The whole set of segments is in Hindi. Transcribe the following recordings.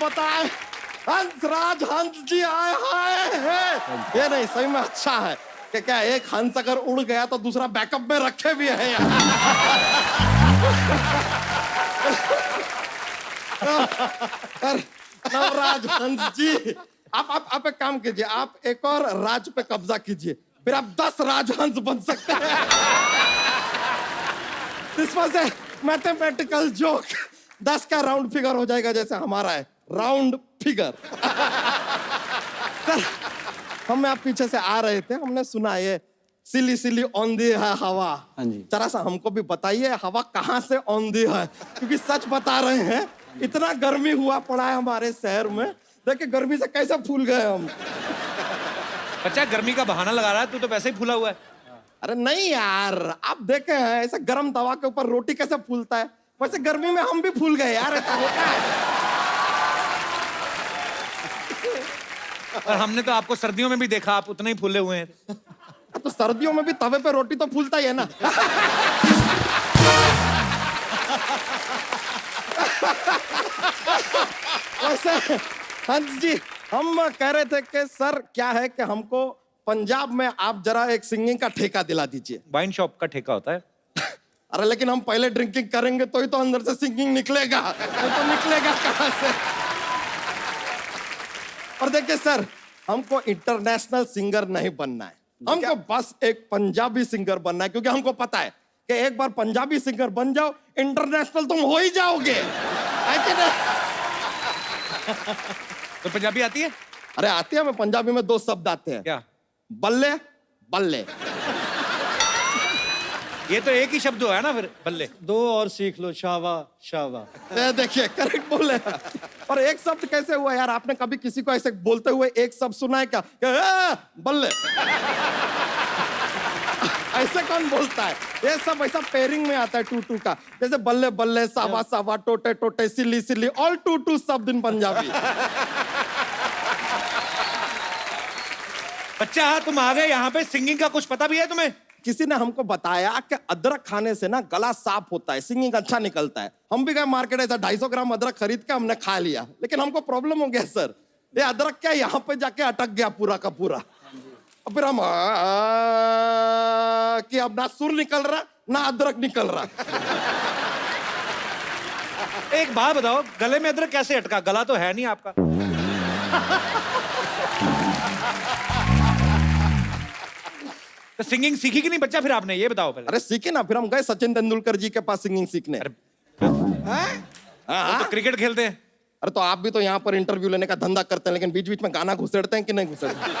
बताए हंसराज हंस जी आए हाय। ये नहीं सही में अच्छा है कि क्या एक हंस अगर उड़ गया तो दूसरा बैकअप में रखे भी है यार। नवराज हंस जी आप एक काम कीजिए, आप एक और राज पे कब्जा कीजिए, फिर आप 10 राजहंस बन सकते हैं। This was a mathematical joke. 10 का राउंड फिगर हो जाएगा जैसे हमारा है राउंड फिगर। सर हम आप पीछे से आ रहे थे, हमने सुना ये सिली सिली औंधी है हवा। हाँ जी। जरा सा हमको भी बताइए हवा कहाँ से औंधी है, क्योंकि सच बता रहे हैं इतना गर्मी हुआ पड़ा है हमारे शहर में, देखिए गर्मी से कैसे फूल गए हम। बच्चा गर्मी का बहाना लगा रहा है, तू तो वैसे ही फूला हुआ है। अरे नहीं यार, आप देखे हैं ऐसे गरम तवा के ऊपर रोटी कैसे फूलता है, वैसे गर्मी में हम भी फूल गए यार, ऐसा होता है। और हमने तो आपको सर्दियों में भी देखा, आप उतने ही फूले हुए हैं। तो सर्दियों में भी तवे पे रोटी तो फूलता ही है ना। वैसे हंस जी हम कह रहे थे कि सर क्या है कि हमको पंजाब में आप जरा एक सिंगिंग का ठेका दिला दीजिए। वाइन शॉप का ठेका होता है। अरे लेकिन हम पहले ड्रिंकिंग करेंगे तो ही तो अंदर से सिंगिंग निकलेगा, तो निकलेगा कहां से। और देखिए सर हमको इंटरनेशनल सिंगर नहीं बनना है, हमको बस एक पंजाबी सिंगर बनना है, क्योंकि हमको पता है कि एक बार पंजाबी सिंगर बन जाओ इंटरनेशनल तुम हो ही जाओगे, है कि नहीं? तो पंजाबी आती है? अरे आती है, हमें पंजाबी में 2 शब्द आते हैं। क्या? बल्ले बल्ले। ये तो एक ही शब्द है ना फिर, बल्ले। 2 और सीख लो, शावा शावा। देखिए करेक्ट बोले। और एक शब्द कैसे हुआ यार, आपने कभी किसी को ऐसे बोलते हुए एक शब्द सुना है क्या बल्ले? ऐसे कौन बोलता है? ये सब ऐसा पेयरिंग में आता है 2-2 का, जैसे बल्ले बल्ले, सावा सावा, टोटे टोटे, सिली सिली, ऑल 2-2 शब्द इन पंजाबी। बच्चा तुम आ गए यहाँ पे, सिंगिंग का कुछ पता भी है तुम्हें? किसी ने हमको बताया कि अदरक खाने से ना गला साफ होता है, सिंगिंग अच्छा निकलता है। हम भी गए मार्केट, ऐसा 250 ग्राम अदरक खरीद के हमने खा लिया, लेकिन हमको प्रॉब्लम हो गया सर, ये अदरक क्या यहाँ पे जाके अटक गया पूरा का पूरा। और फिर हम कि अब ना सुर निकल रहा ना अदरक निकल रहा। एक बात बताओ, गले में अदरक कैसे अटका? गला तो है नहीं आपका। तो सिंगिंग सीखी कि नहीं बच्चा फिर आपने, ये बताओ पहले। अरे सीखे ना, फिर हम गए सचिन तेंदुलकर जी के पास सिंगिंग सीखने। वो तो क्रिकेट खेलते हैं। अरे तो आप भी तो यहाँ पर इंटरव्यू लेने का धंधा करते हैं, लेकिन बीच बीच में गाना घुसेड़ते हैं कि नहीं घुसेड़ते?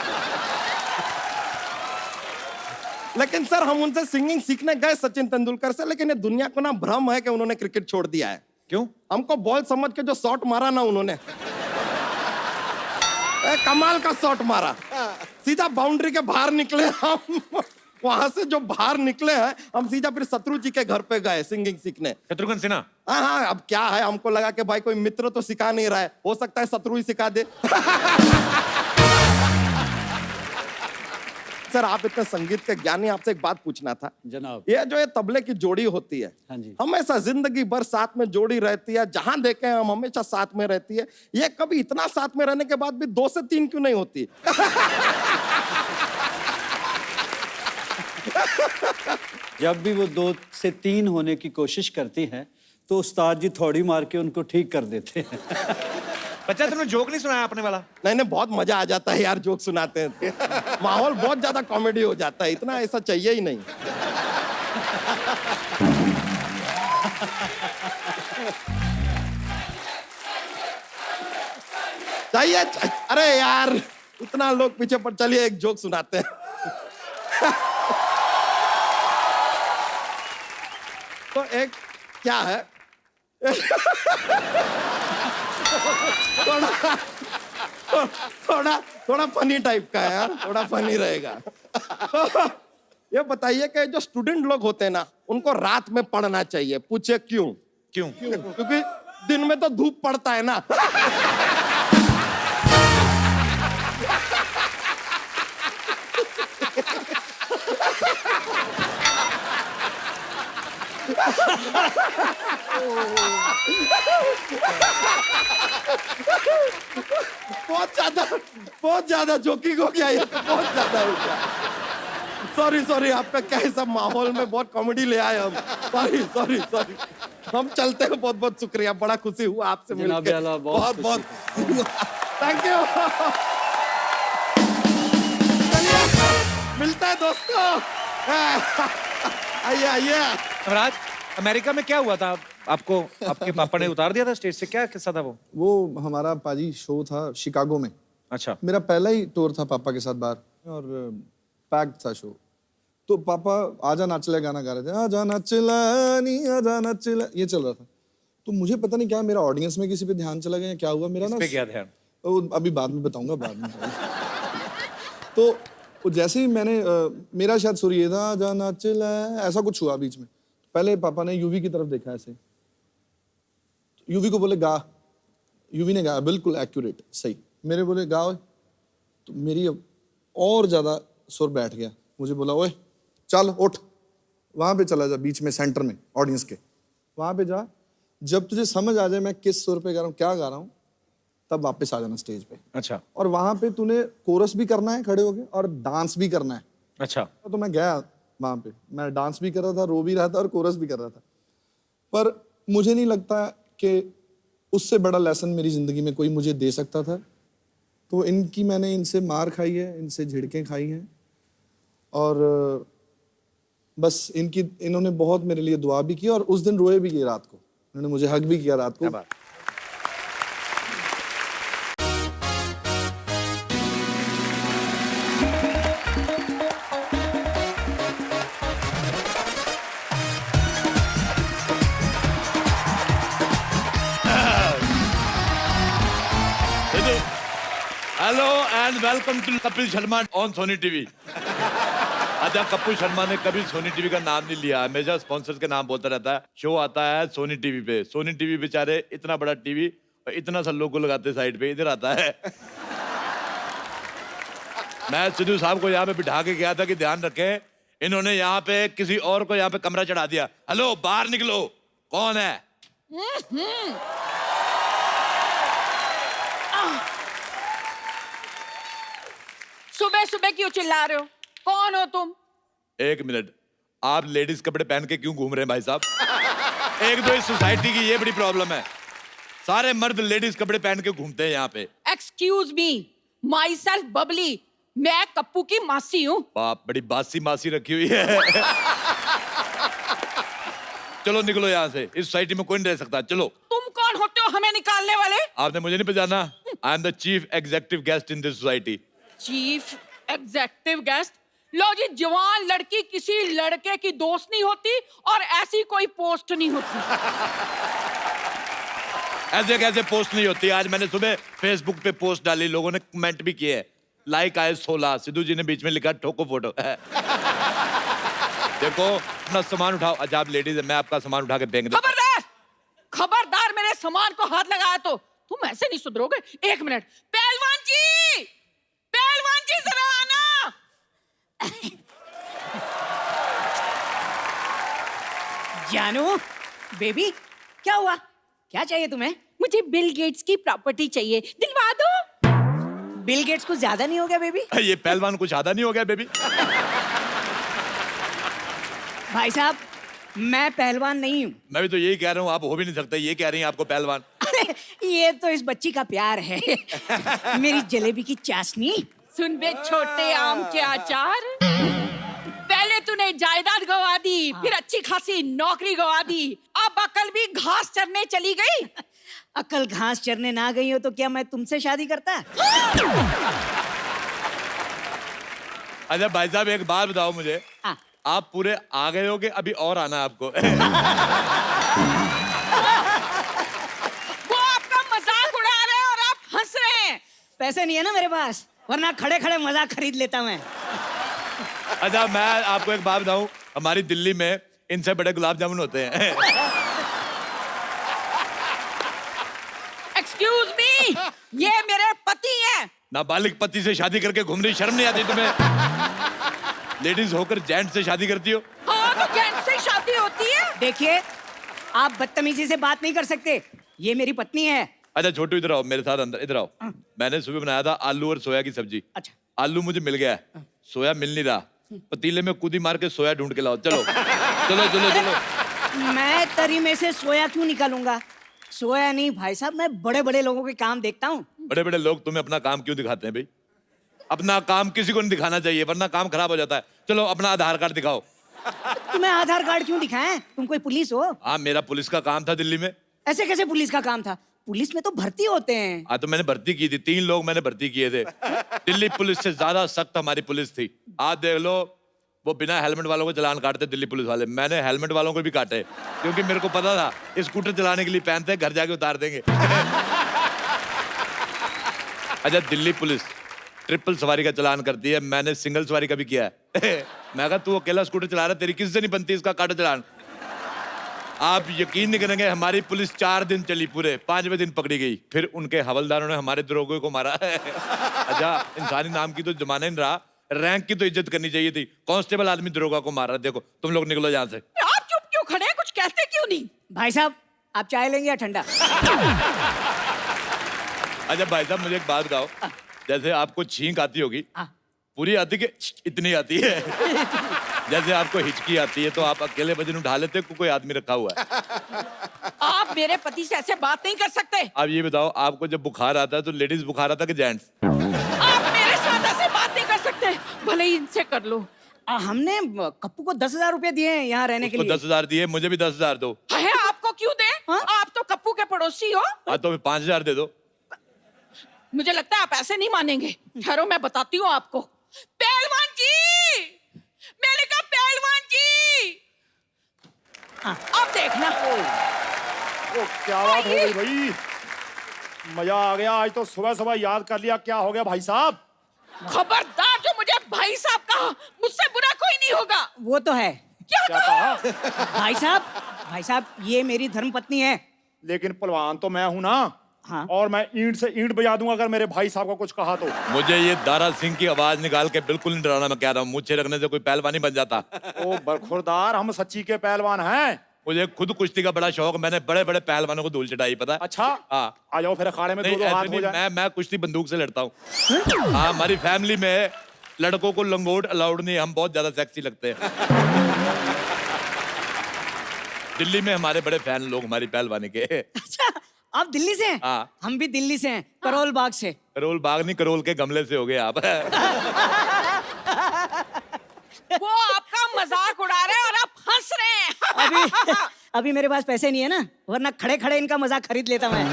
लेकिन सर हम उनसे सिंगिंग सीखने गए सचिन तेंदुलकर से, लेकिन ये दुनिया को ना भ्रम है कि उन्होंने क्रिकेट छोड़ दिया है। क्यों? हमको बॉल समझ के जो शॉट मारा ना उन्होंने, कमाल का शॉट मारा, सीधा बाउंड्री के बाहर निकले हम। वहां से जो बाहर निकले हैं हम सीधा फिर शत्रु जी के घर पे गए सिंगिंग सीखने। शत्रुघ्न सिन्हा? हाँ, अब क्या है, हमको लगा कि भाई कोई मित्र तो सिखा नहीं रहा है, हो सकता है शत्रु ही सिखा दे। सर आप इतने संगीत के ज्ञानी, आपसे एक बात पूछना था जनाब। ये जो ये तबले की जोड़ी होती है, हाँ जी। हमेशा जिंदगी भर साथ में जोड़ी रहती है, जहां देखे हम हमेशा साथ में रहती है, ये कभी इतना साथ में रहने के बाद भी 2 से 3 क्यों नहीं होती? जब भी वो 2 से 3 होने की कोशिश करती हैं तो उस्ताद जी थोड़ी मार के उनको ठीक कर देते हैं। बच्चा तुमने जोक नहीं सुनाया अपने वाला? नहीं, बहुत मजा आ जाता है यार जोक सुनाते हैं, माहौल बहुत ज्यादा कॉमेडी हो जाता है, इतना ऐसा चाहिए ही नहीं। चाहिए, अरे यार इतना लोग पीछे पर, चलिए एक जोक सुनाते हैं। तो एक क्या है, थोड़ा फनी टाइप का है यार, थोड़ा फनी रहेगा। तो ये बताइए कि जो स्टूडेंट लोग होते हैं ना, उनको रात में पढ़ना चाहिए, पूछे क्यों? क्यों? क्योंकि दिन में तो धूप पड़ता है ना। बहुत ज्यादा जोकिंग हो गया ये, बहुत ज्यादा हो गया। सॉरी आपका क्या है, सब माहौल में बहुत कॉमेडी ले आए हम। सॉरी हम चलते हैं। बहुत बहुत शुक्रिया, बड़ा खुशी हुआ आपसे जनाब मिलकर। आला, बहुत बहुत थैंक यू। मिलता है दोस्तों। आइए। राज, अमेरिका में क्या हुआ था आपको? आपके पापा ने उतार दिया था स्टेज से, क्या किस्सा था वो? हमारा पाजी शो था शिकागो में। अच्छा। मेरा पहला ही टूर था पापा के साथ बाहर, और पैक्ड था शो। तो पापा आजा नाचले गाना गा रहे थे, आजा नाचला नी आजा नाचला, ये चल रहा था। तो मुझे पता नहीं क्या मेरा ऑडियंस में किसी पे ध्यान चला गया, क्या हुआ मेरा इस ना। पे क्या ध्यान? वो अभी बाद में बताऊंगा, बाद में। तो वो जैसे ही मैंने मेरा शायद सुर ये था, आजा नाचला, ऐसा कुछ हुआ बीच में। पहले पापा ने यूवी की तरफ देखा ऐसे, यूवी को बोले गा, यूवी ने गाया बिल्कुल एक्यूरेट सही। मेरे बोले गा, तो मेरी और ज्यादा सुर बैठ गया। मुझे बोला ओए चल उठ, वहां पे चला जा, बीच में सेंटर में ऑडियंस के वहां पे जा, जब तुझे समझ आ जाए मैं किस सुर पे गा रहा हूँ, क्या गा रहा हूँ, तब वापस आ जाना स्टेज पे। अच्छा। और वहां पे तूने कोरस भी करना है खड़े होके, और डांस भी करना है। अच्छा। तो मैं गया वहां पे, मैं डांस भी कर रहा था, रो भी रहा था, और कोरस भी कर रहा था। पर मुझे नहीं लगता कि उससे बड़ा लेसन मेरी जिंदगी में कोई मुझे दे सकता था। तो मैंने इनसे मार खाई है, इनसे झिड़कें खाई हैं, और बस इन्होंने बहुत मेरे लिए दुआ भी की, और उस दिन रोए भी ये रात को, उन्होंने मुझे हग भी किया रात को। Hello and welcome to Kapil Sharma on Sony TV. अच्छा, कपिल शर्मा ने कभी सोनी टीवी का नाम नहीं लिया, हमेशा स्पॉन्सर्स के नाम बोलता रहता है। शो आता है सोनी टीवी पे, सोनी टीवी बेचारे इतना बड़ा टीवी और इतना सा लोगो लगाते साइड पे, इधर आता है। मैं सिद्धू साहब को यहाँ पे बिठा के गया था कि ध्यान रखें, इन्होंने यहाँ पे किसी और को यहाँ पे कमरा चढ़ा दिया। हेलो बाहर निकलो, कौन है? सुबह सुबह क्यों चिल्ला रहे हो? कौन हो तुम? एक मिनट, आप लेडीज कपड़े पहन के क्यों घूम रहे हैं भाई साहब? एक तो इस सोसाइटी की ये बड़ी प्रॉब्लम है, सारे मर्द लेडीज कपड़े पहन के घूमते हैं यहाँ पे। Excuse me, my self Babli, मैं कप्पू की मासी हूँ। बाप, बड़ी बासी मासी रखी हुई है। चलो निकलो यहाँ से, इस सोसाइटी में कोई नहीं रह सकता, चलो। तुम कौन होते हो हमें निकालने वाले? आपने मुझे नहीं पहचाना? I am the chief executive guest in this society. Chief executive guest? लो जी, जवान लड़की किसी लड़के की दोस्त नहीं होती, और ऐसी कोई पोस्ट नहीं होती। ऐसे कैसे पोस्ट नहीं होती? आज मैंने सुबह फेसबुक पे पोस्ट डाली, लोगों ने कमेंट भी किए, लाइक आए 16, सिद्धू जी ने बीच में लिखा ठोको फोटो। देखो अपना सामान उठाओ। अच्छा आप लेडीज है, मैं आपका सामान उठा के फेंक दूं। खबरदार मेरे सामान को हाथ लगाया तो तुम ऐसे नहीं सुधरोगे। एक मिनट, पहलवान जी जरा आना। जानू बेबी, क्या हुआ? क्या चाहिए तुम्हें? मुझे बिल गेट्स की प्रॉपर्टी चाहिए, दिलवा दो। बिल गेट्स कुछ ज्यादा नहीं हो गया बेबी? ये पहलवान कुछ ज्यादा नहीं हो गया बेबी? भाई साहब, मैं पहलवान नहीं हूँ। मैं भी तो यही कह रहा हूँ, आप हो भी नहीं सकते, ये कह रही हैं आपको पहलवान। अरे ये तो इस बच्ची का प्यार है। मेरी जलेबी की चाशनी। सुन बे छोटे आम के अचार, पहले तूने जायदाद गवा दी, फिर अच्छी खासी नौकरी गवा दी, अब अकल भी घास चरने चली गई। अकल घास चरने ना गई हो तो क्या मैं तुमसे शादी करता? अच्छा भाई साहब एक बात बताओ मुझे, हाँ। आप पूरे आ गए होगे, अभी और आना है आपको? वो आपका मजाक उड़ा रहे हैं और आप हंस रहे हैं। पैसे नहीं है ना मेरे पास, वरना खड़े खड़े मजाक खरीद लेता मैं। अच्छा मैं आपको एक बात बताऊं, हमारी दिल्ली में इनसे बड़े गुलाब जामुन होते हैं। एक्सक्यूज मी, ये मेरे पति हैं। नाबालिग पति से शादी करके घूम रही, शर्म नहीं आती तुम्हें? लेडीज होकर जेंट से शादी करती हो? हाँ तो जेंट से शादी होती है। देखिए, आप बदतमीजी से बात नहीं कर सकते। ये मेरी पत्नी है, अच्छा छोटू इधर आओ मेरे साथ अंदर, इधर आओ। मैंने सुबह बनाया था आलू और सोया की सब्जी। अच्छा। आलू मुझे मिल गया है, सोया मिल नहीं रहा। पतीले में कूदी मार के सोया ढूंढ के लाओ। चलो चलो चलो चलो। मैं तरी में से सोया क्यों निकालूंगा? सोया नहीं भाई साहब, मैं बड़े बड़े लोगों के काम देखता हूँ। बड़े बड़े लोग तुम्हें अपना काम क्यों दिखाते हैं भाई? अपना काम किसी को नहीं दिखाना चाहिए, वरना काम खराब हो जाता है। चलो अपना आधार कार्ड दिखाओ। तुम्हें आधार कार्ड क्यों दिखाएं? तुम कोई पुलिस हो? हाँ, मेरा पुलिस का काम था दिल्ली में। ऐसे कैसे पुलिस का काम था? पुलिस में तो भर्ती होते हैं। हाँ, तो मैंने भर्ती की थी, 3 लोग मैंने भर्ती किए थे। दिल्ली पुलिस से ज्यादा सख्त हमारी पुलिस थी। आज देख लो, वो बिना हेलमेट वालों को चालान काटते दिल्ली पुलिस वाले। मैंने हेलमेट वालों को भी काटे, क्योंकि मेरे को पता था स्कूटर चलाने के लिए पहनते हैं, घर जाके उतार देंगे। अच्छा, दिल्ली पुलिस ट्रिपल सवारी का चालान करती है, मैंने सिंगल सवारी का भी किया है। मैं कहा तू अकेला स्कूटर चला रहा है, तेरी किससे नहीं बनती, इसका काटो चालान। आप यकीन नहीं करेंगे, हमारी पुलिस 4 दिन चली पूरे, 5वें दिन पकड़ी गई। फिर उनके हवलदारों ने हमारे दरोगे को मारा। अच्छा, इंसानी नाम की तो जमाना ही नहीं रहा, रैंक की तो इज्जत करनी चाहिए थी। कांस्टेबल आदमी दरोगा को मार रहा। देखो तुम लोग निकलो यहाँ से। आप चुप क्यों खड़े हैं? कुछ कहते क्यों नहीं? भाई साहब, आप चाय लेंगे या ठंडा? अच्छा भाई साहब, मुझे एक बात बताओ, जैसे आपको छींक आती होगी, पूरी आती कि इतनी आती है? जैसे आपको हिचकी आती है तो आप अकेले वजन उठा लेते हो, कोई आदमी रखा हुआ है? आप मेरे पति से ऐसे बात नहीं कर सकते। आप ये बताओ, आपको जब बुखार आता है तो लेडीज बुखार आता है कि जेंट्स? आप मेरे साथ ऐसे बात नहीं कर सकते, भले ही इनसे कर लो। हमने कप्पू को 10,000 रुपए दिए हैं यहाँ रहने के उसको लिए। 10,000 दिए, मुझे भी 10,000 दो। है, आपको क्यों दे? आप तो कप्पू के पड़ोसी हो। हाँ, तो 5,000 दे दो। मुझे लगता है आप ऐसे नहीं मानेंगे। ठहरो, मैं बताती हूँ आपको। पहलवान जी, मैंने कहा पहलवान जी, अब देखना। ओ, क्या बात हो गई भाई? मजा आ गया। आज तो सुबह सुबह याद कर लिया। क्या हो गया भाई साहब? खबरदार, जो मुझे भाई साहब कहा, मुझसे बुरा कोई नहीं होगा। वो तो है। क्या क्या कहा? कहा? भाई साहब, ये मेरी धर्मपत्नी है। लेकिन पहलवान तो मैं हूं ना। हाँ। और मैं ईंट से ईंट बजा दूंगा अगर मेरे भाई साहब को कुछ कहा तो। मुझे ये दारा सिंह की आवाज निकाल के बिल्कुल नहीं डराना। मैं कह रहा हूँ, मुझे रखने से कोई पहलवान नहीं बन जाता। ओ बरखुरदार, हम सच्ची के पहलवान हैं। मुझे खुद कुश्ती का बड़ा शौक, मैंने बड़े बड़े पहलवानों को धूल चटाई, पता है? अच्छा, हाँ। आ जाओ फिर अखाड़े में नहीं, दो हाथ ऐसे हो नहीं, जाए। मैं कुश्ती बंदूक से लड़ता हूँ। हाँ, हमारी फैमिली में लड़कों को लंगोट अलाउड नहीं, हम बहुत ज्यादा सेक्सी लगते हैं। दिल्ली में हमारे बड़े फैन लोग हमारी पहलवानी के। अच्छा, आप दिल्ली से हैं? हाँ। हम भी दिल्ली से हैं, करोल बाग से। करोल बाग नहीं, करोल के गमले से हो गए आप। वो आपका मजाक उड़ा रहे हैं और आप हंस रहे हैं। अभी मेरे पास पैसे नहीं है ना, वरना खड़े खड़े इनका मजाक खरीद लेता मैं।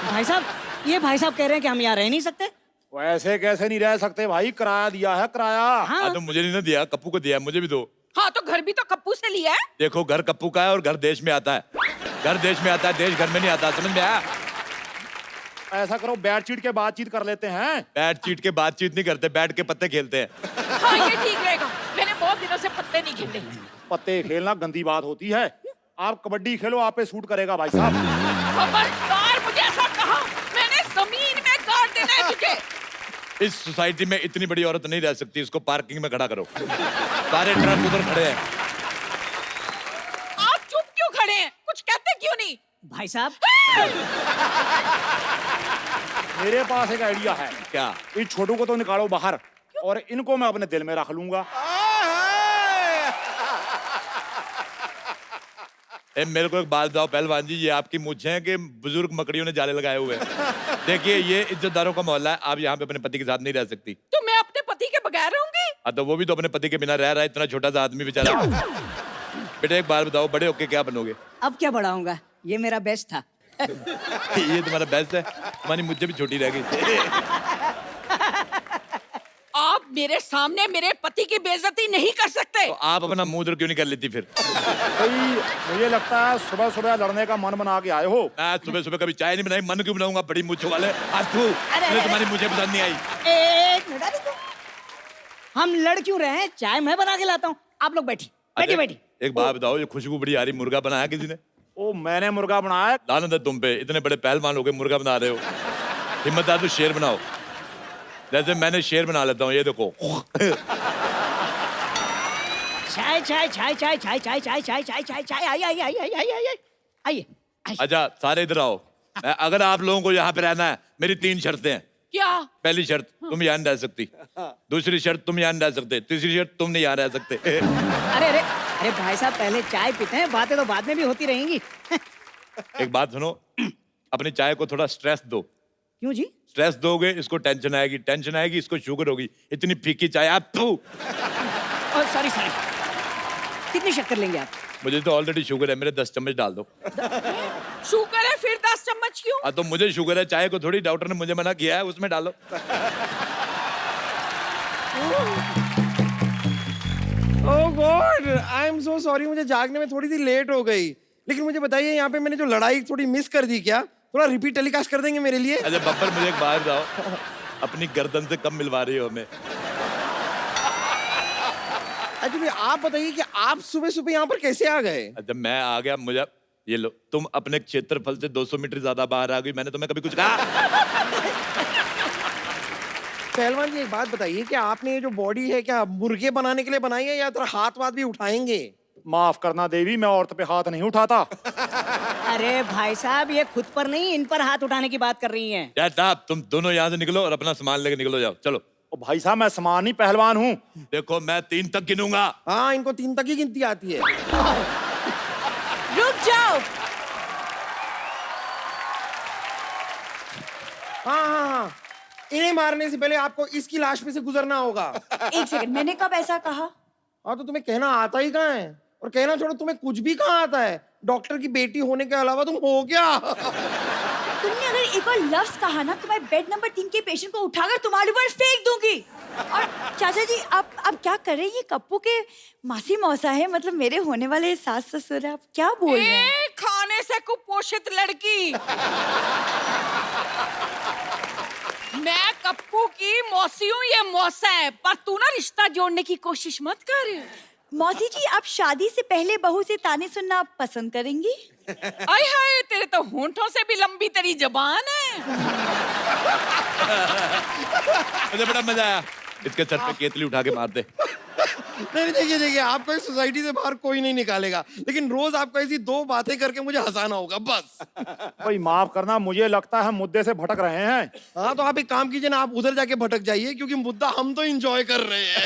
भाई साहब, ये भाई साहब कह रहे हैं कि हम यहाँ रह नहीं सकते। वैसे कैसे नहीं रह सकते भाई? किराया दिया है, किराया। हाँ, तो मुझे नहीं ना दिया, कप्पू को दिया, मुझे भी दो। हाँ, तो घर भी तो कप्पू से लिया है। देखो, घर कप्पू का है और घर देश में आता है। घर देश में आता है, देश घर में नहीं आता, समझ में आया? ऐसा करो, बैठ चीट के बातचीत कर लेते हैं। बैठ चीट के बातचीत नहीं करते, बैठ के पत्ते खेलते हैं। हाँ, ये ठीक रहेगा। मैंने बहुत दिनों से पत्ते नहीं खेले। पत्ते खेलना गंदी बात होती है। आप कबड्डी खेलो, आप पे सूट करेगा भाई साहब। खबरदार, मुझे ऐसा कहा, मैंने जमीन में गाड़ देना है तुझे। इस सोसाइटी में इतनी बड़ी औरत नहीं रह सकती, इसको पार्किंग में खड़ा करो। सारे ट्रक उधर खड़े हैं। आप चुप क्यों खड़े हैं? कुछ कहते क्यों नहीं? भाई साहब, मेरे पास एक आइडिया है। क्या? इस छोटू को तो निकालो बाहर और इनको मैं अपने दिल में रख लूंगा। मेरे को एक बात बताओ पहलवान जी, ये आपकी मूंछें हैं कि बुजुर्ग मकड़ियों ने जाले लगाए हुए हैं? देखिए, ये इज्जतदारों का मोहल्ला है, आप यहाँ पे अपने पति के साथ नहीं रह सकती। तो मैं अपने पति के बगैर रहूंगी? हाँ, तो वो भी तो अपने पति के बिना रह रहा है, इतना छोटा सा आदमी बेचारा। बेटा एक बात बताओ, बड़े होके क्या बनोगे? अब क्या बढ़ाऊंगा? ये मेरा बेस्ट था। ये तुम्हारा बेस्ट है, तुम्हारी मुझे भी छोटी रह गई। आप मेरे सामने मेरे पति की बेइज्जती नहीं कर सकते। तो आप अपना मुंह उधर क्यों नहीं कर लेती फिर? भाई मुझे लगता है सुबह सुबह लड़ने का मन बना के आए हो। मैं सुबह सुबह कभी चाय नहीं बनाई, मन क्यों बनाऊंगा? बड़ी मूंछों वाले। मुझे तुम्हारी मुझे पसंद नहीं आई। एक मिनट, अरे हम लड़ क्यों रहे हैं? चाय मैं बना के लाता हूँ, आप लोग बैठी बैठी बैठी। एक बात बताओ, ये खुशबू बड़ी आ रही, मुर्गा बनाया किसी ने? ओ, मैंने मुर्गा बनाया। लानत है तुम पे, इतने बड़े पहलवान हो गए मुर्गा बना रहे हो। हिम्मत है तो शेर बनाओ, जैसे मैंने शेर बना लेता हूँ। ये देखो। चाय चाय चाय चाय चाय चाय चाय चाय चाय चाय चाय आई आई आई आई आई आई आई आइए। अच्छा, सारे इधर आओ। अगर आप लोगों को यहाँ पे रहना है, मेरी 3 शर्तें हैं। क्या? पहली शर्त, तुम यहाँ नहीं रह सकती। दूसरी शर्त, तुम यहाँ नहीं रह सकते। तीसरी शर्त, तुम नहीं यहाँ रह सकते। अरे अरे अरे भाई साहब, पहले चाय पीते हैं, बातें तो बाद में भी होती रहेंगी। एक बात सुनो, अपनी चाय को थोड़ा स्ट्रेस दो। क्यों जी? स्ट्रेस दोगे इसको टेंशन आएगी, टेंशन आएगी इसको शुगर होगी। इतनी फीकी चाय आप सॉरी सॉरी, कितनी शक्कर लेंगे आप? मुझे तो ऑलरेडी शुगर है, मेरे 10 चम्मच डाल दो। शुगर है फिर 10 चम्मच क्यों? हाँ तो मुझे शुगर है, चाय को थोड़ी डॉक्टर ने मुझे मना किया है, उसमें डालो। Oh god, I am so sorry, मुझे जागने में थोड़ी सी लेट हो गई। लेकिन मुझे बताइए, यहाँ पे मैंने जो लड़ाई थोड़ी मिस कर दी क्या? थोड़ा रिपीट टेलीकास्ट कर देंगे मेरे लिए? अच्छा बब्बर, मुझे एक बात बताओ, अपनी गर्दन से कम मिलवा रही हो हमें? एक्चुअली आप बताइए कि आप सुबह सुबह यहाँ पर कैसे आ गए? अच्छा मैं आ गया, मुझे ये लो, तुम अपने क्षेत्रफल से 200 मीटर ज्यादा बाहर आ गई, मैंने तुम्हें कभी कुछ कहा? पहलवान जी एक बात बताइए कि आपने ये जो बॉडी है क्या मुर्गे बनाने के लिए बनाई है या थोड़ा हाथ वाथ भी उठाएंगे? माफ करना देवी, मैं औरत पे हाथ नहीं उठाता। अरे भाई साहब, ये खुद पर नहीं, इन पर हाथ उठाने की बात कर रही हैं। यार साहब, तुम दोनों यहाँ से निकलो और अपना सामान लेके निकलो, जाओ चलो। ओ भाई साहब, मैं समानी पहलवान हूँ। देखो मैं 3 तक गिनूंगा। हाँ, इनको 3 तक ही गिनती आती है। रुक जाओ। हाँ हाँ हाँ, इन्हें मारने से पहले आपको इसकी लाश पे से गुजरना होगा। एक सेकंड, मैंने कब ऐसा कहा? हाँ तो तुम्हें कहना आता ही कहाँ है? और कहना छोड़ो, तुम्हें कुछ भी कहाँ आता है? डॉक्टर की बेटी होने के अलावा तुम हो क्या? तुमने अगर एक और लफ्ज कहा ना तो मैं बेड नंबर 3 के पेशेंट को उठाकर तुम्हारे ऊपर फेंक दूंगी। और चाचा जी, आप क्या कर रहे हैं? ये कप्पू के मासी मौसा है, मतलब मेरे होने वाले सास ससुर है, आप क्या बोल रहे हैं? खाने से कुपोषित लड़की। मैं कप्पू की मौसी हूँ, ये मौसा है, पर तू ना रिश्ता जोड़ने की कोशिश मत कर। मौसी जी, आप शादी से पहले बहू से ताने सुनना पसंद करेंगी? आय हाय, तेरे तो होंठों से भी लंबी तेरी जबान है। मुझे बड़ा मजा आया, इसके सर पे केतली उठा के मार दे। नहीं देखिए, आपको इस सोसाइटी से बाहर कोई नहीं निकालेगा, लेकिन रोज आपको ऐसी 2 बातें करके मुझे हंसाना होगा बस। भाई माफ करना, मुझे लगता है मुद्दे से भटक रहे हैं। हाँ तो आप एक काम कीजिए ना, आप उधर जाके भटक जाइए, क्योंकि मुद्दा हम तो एंजॉय कर रहे हैं।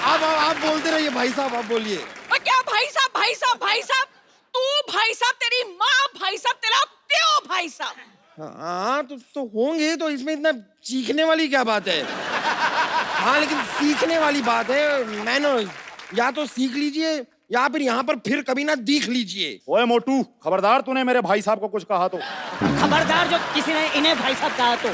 आप बोलते रहिए भाई साहब, आप बोलिए। क्या भाई साहब, भाई साहब, भाई साहब? तू भाई साहब, तेरी माँ भाई साहब, तेरा प्यो भाई साहब। हाँ तो होंगे, तो इसमें इतना चीखने वाली क्या बात है? हाँ लेकिन सीखने वाली बात है, मैनर्स। या तो सीख लीजिए या फिर यहाँ पर फिर कभी ना दिख लीजिए। ओए मोटू, खबरदार, तूने मेरे भाई साहब को कुछ कहा तो। खबरदार जो किसी ने इन्हें भाई साहब कहा तो।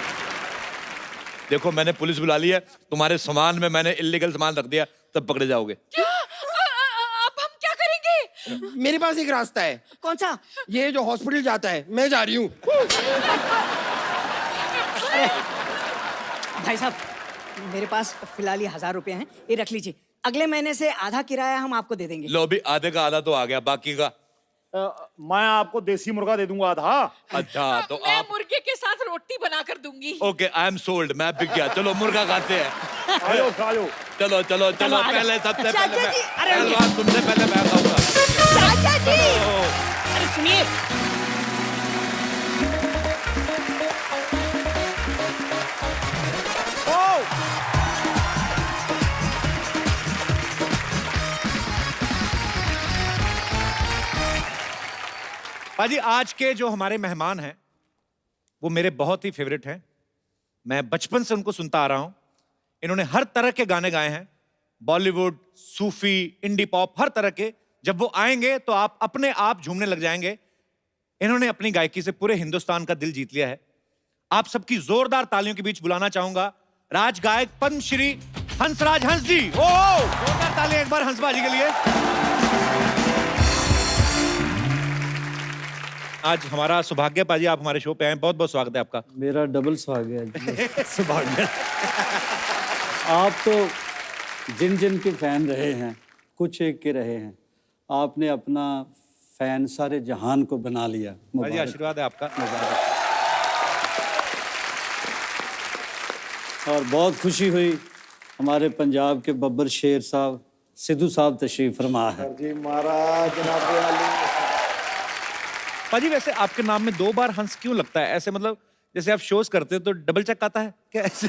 देखो मैंने पुलिस बुला ली है, तुम्हारे सामान में मैंने इल्लीगल सामान रख दिया, तब पकड़े जाओगे। अब हम क्या करेंगे? मेरे पास एक रास्ता है। कौन सा? ये जो हॉस्पिटल जाता है, मैं जा रही हूँ। भाई साहब, मेरे पास फिलहाल ये 1000 रुपए हैं, ये रख लीजिए। अगले महीने से आधा किराया हम आपको दे देंगे। लो भी, आधे का आधा तो आ गया, बाकी का मैं आपको देसी मुर्गा दे दूंगा आधा। अच्छा तो मैं आप मुर्गे के साथ रोटी बनाकर दूंगी। ओके, आई एम सोल्ड, मैं बिक गया। चलो मुर्गा खाते हैं। आयो आयो। चलो चलो चलो, आ जाओ। पहले सबसे चाचा पहले जी, मैं, अरे पहलवान तुमसे पहले मैं खाऊंगा। चाचा जी, अरे सुनिए, पाजी, आज के जो हमारे मेहमान हैं वो मेरे बहुत ही फेवरेट हैं। मैं बचपन से उनको सुनता आ रहा हूं। इन्होंने हर तरह के गाने गाए हैं, बॉलीवुड, सूफी, इंडी पॉप, हर तरह के। जब वो आएंगे तो आप अपने आप झूमने लग जाएंगे। इन्होंने अपनी गायकी से पूरे हिंदुस्तान का दिल जीत लिया है। आप सबकी जोरदार तालियों के बीच बुलाना चाहूंगा राज गायक पद्मश्री हंसराज हंस जी। ओ जोरदार तालियां एक बार हंसबाजी के लिए। आज हमारा सौभाग्य पाजी, आप हमारे शो पे आए, बहुत बहुत स्वागत है आपका। मेरा डबल सौभाग्य है। सौभाग्य। आप तो जिन जिन के फैन रहे हैं, कुछ एक के रहे हैं, आपने अपना फैन सारे जहान को बना लिया। पाजी आशीर्वाद है आपका। और बहुत खुशी हुई, हमारे पंजाब के बब्बर शेर साहब सिद्धू साहब तशरीफ फरमा है। जी महाराज, जनाब पाजी वैसे आपके नाम में 2 बार हंस क्यों लगता है? ऐसे मतलब जैसे आप शोज करते हो तो डबल चेक आता है क्या ऐसे?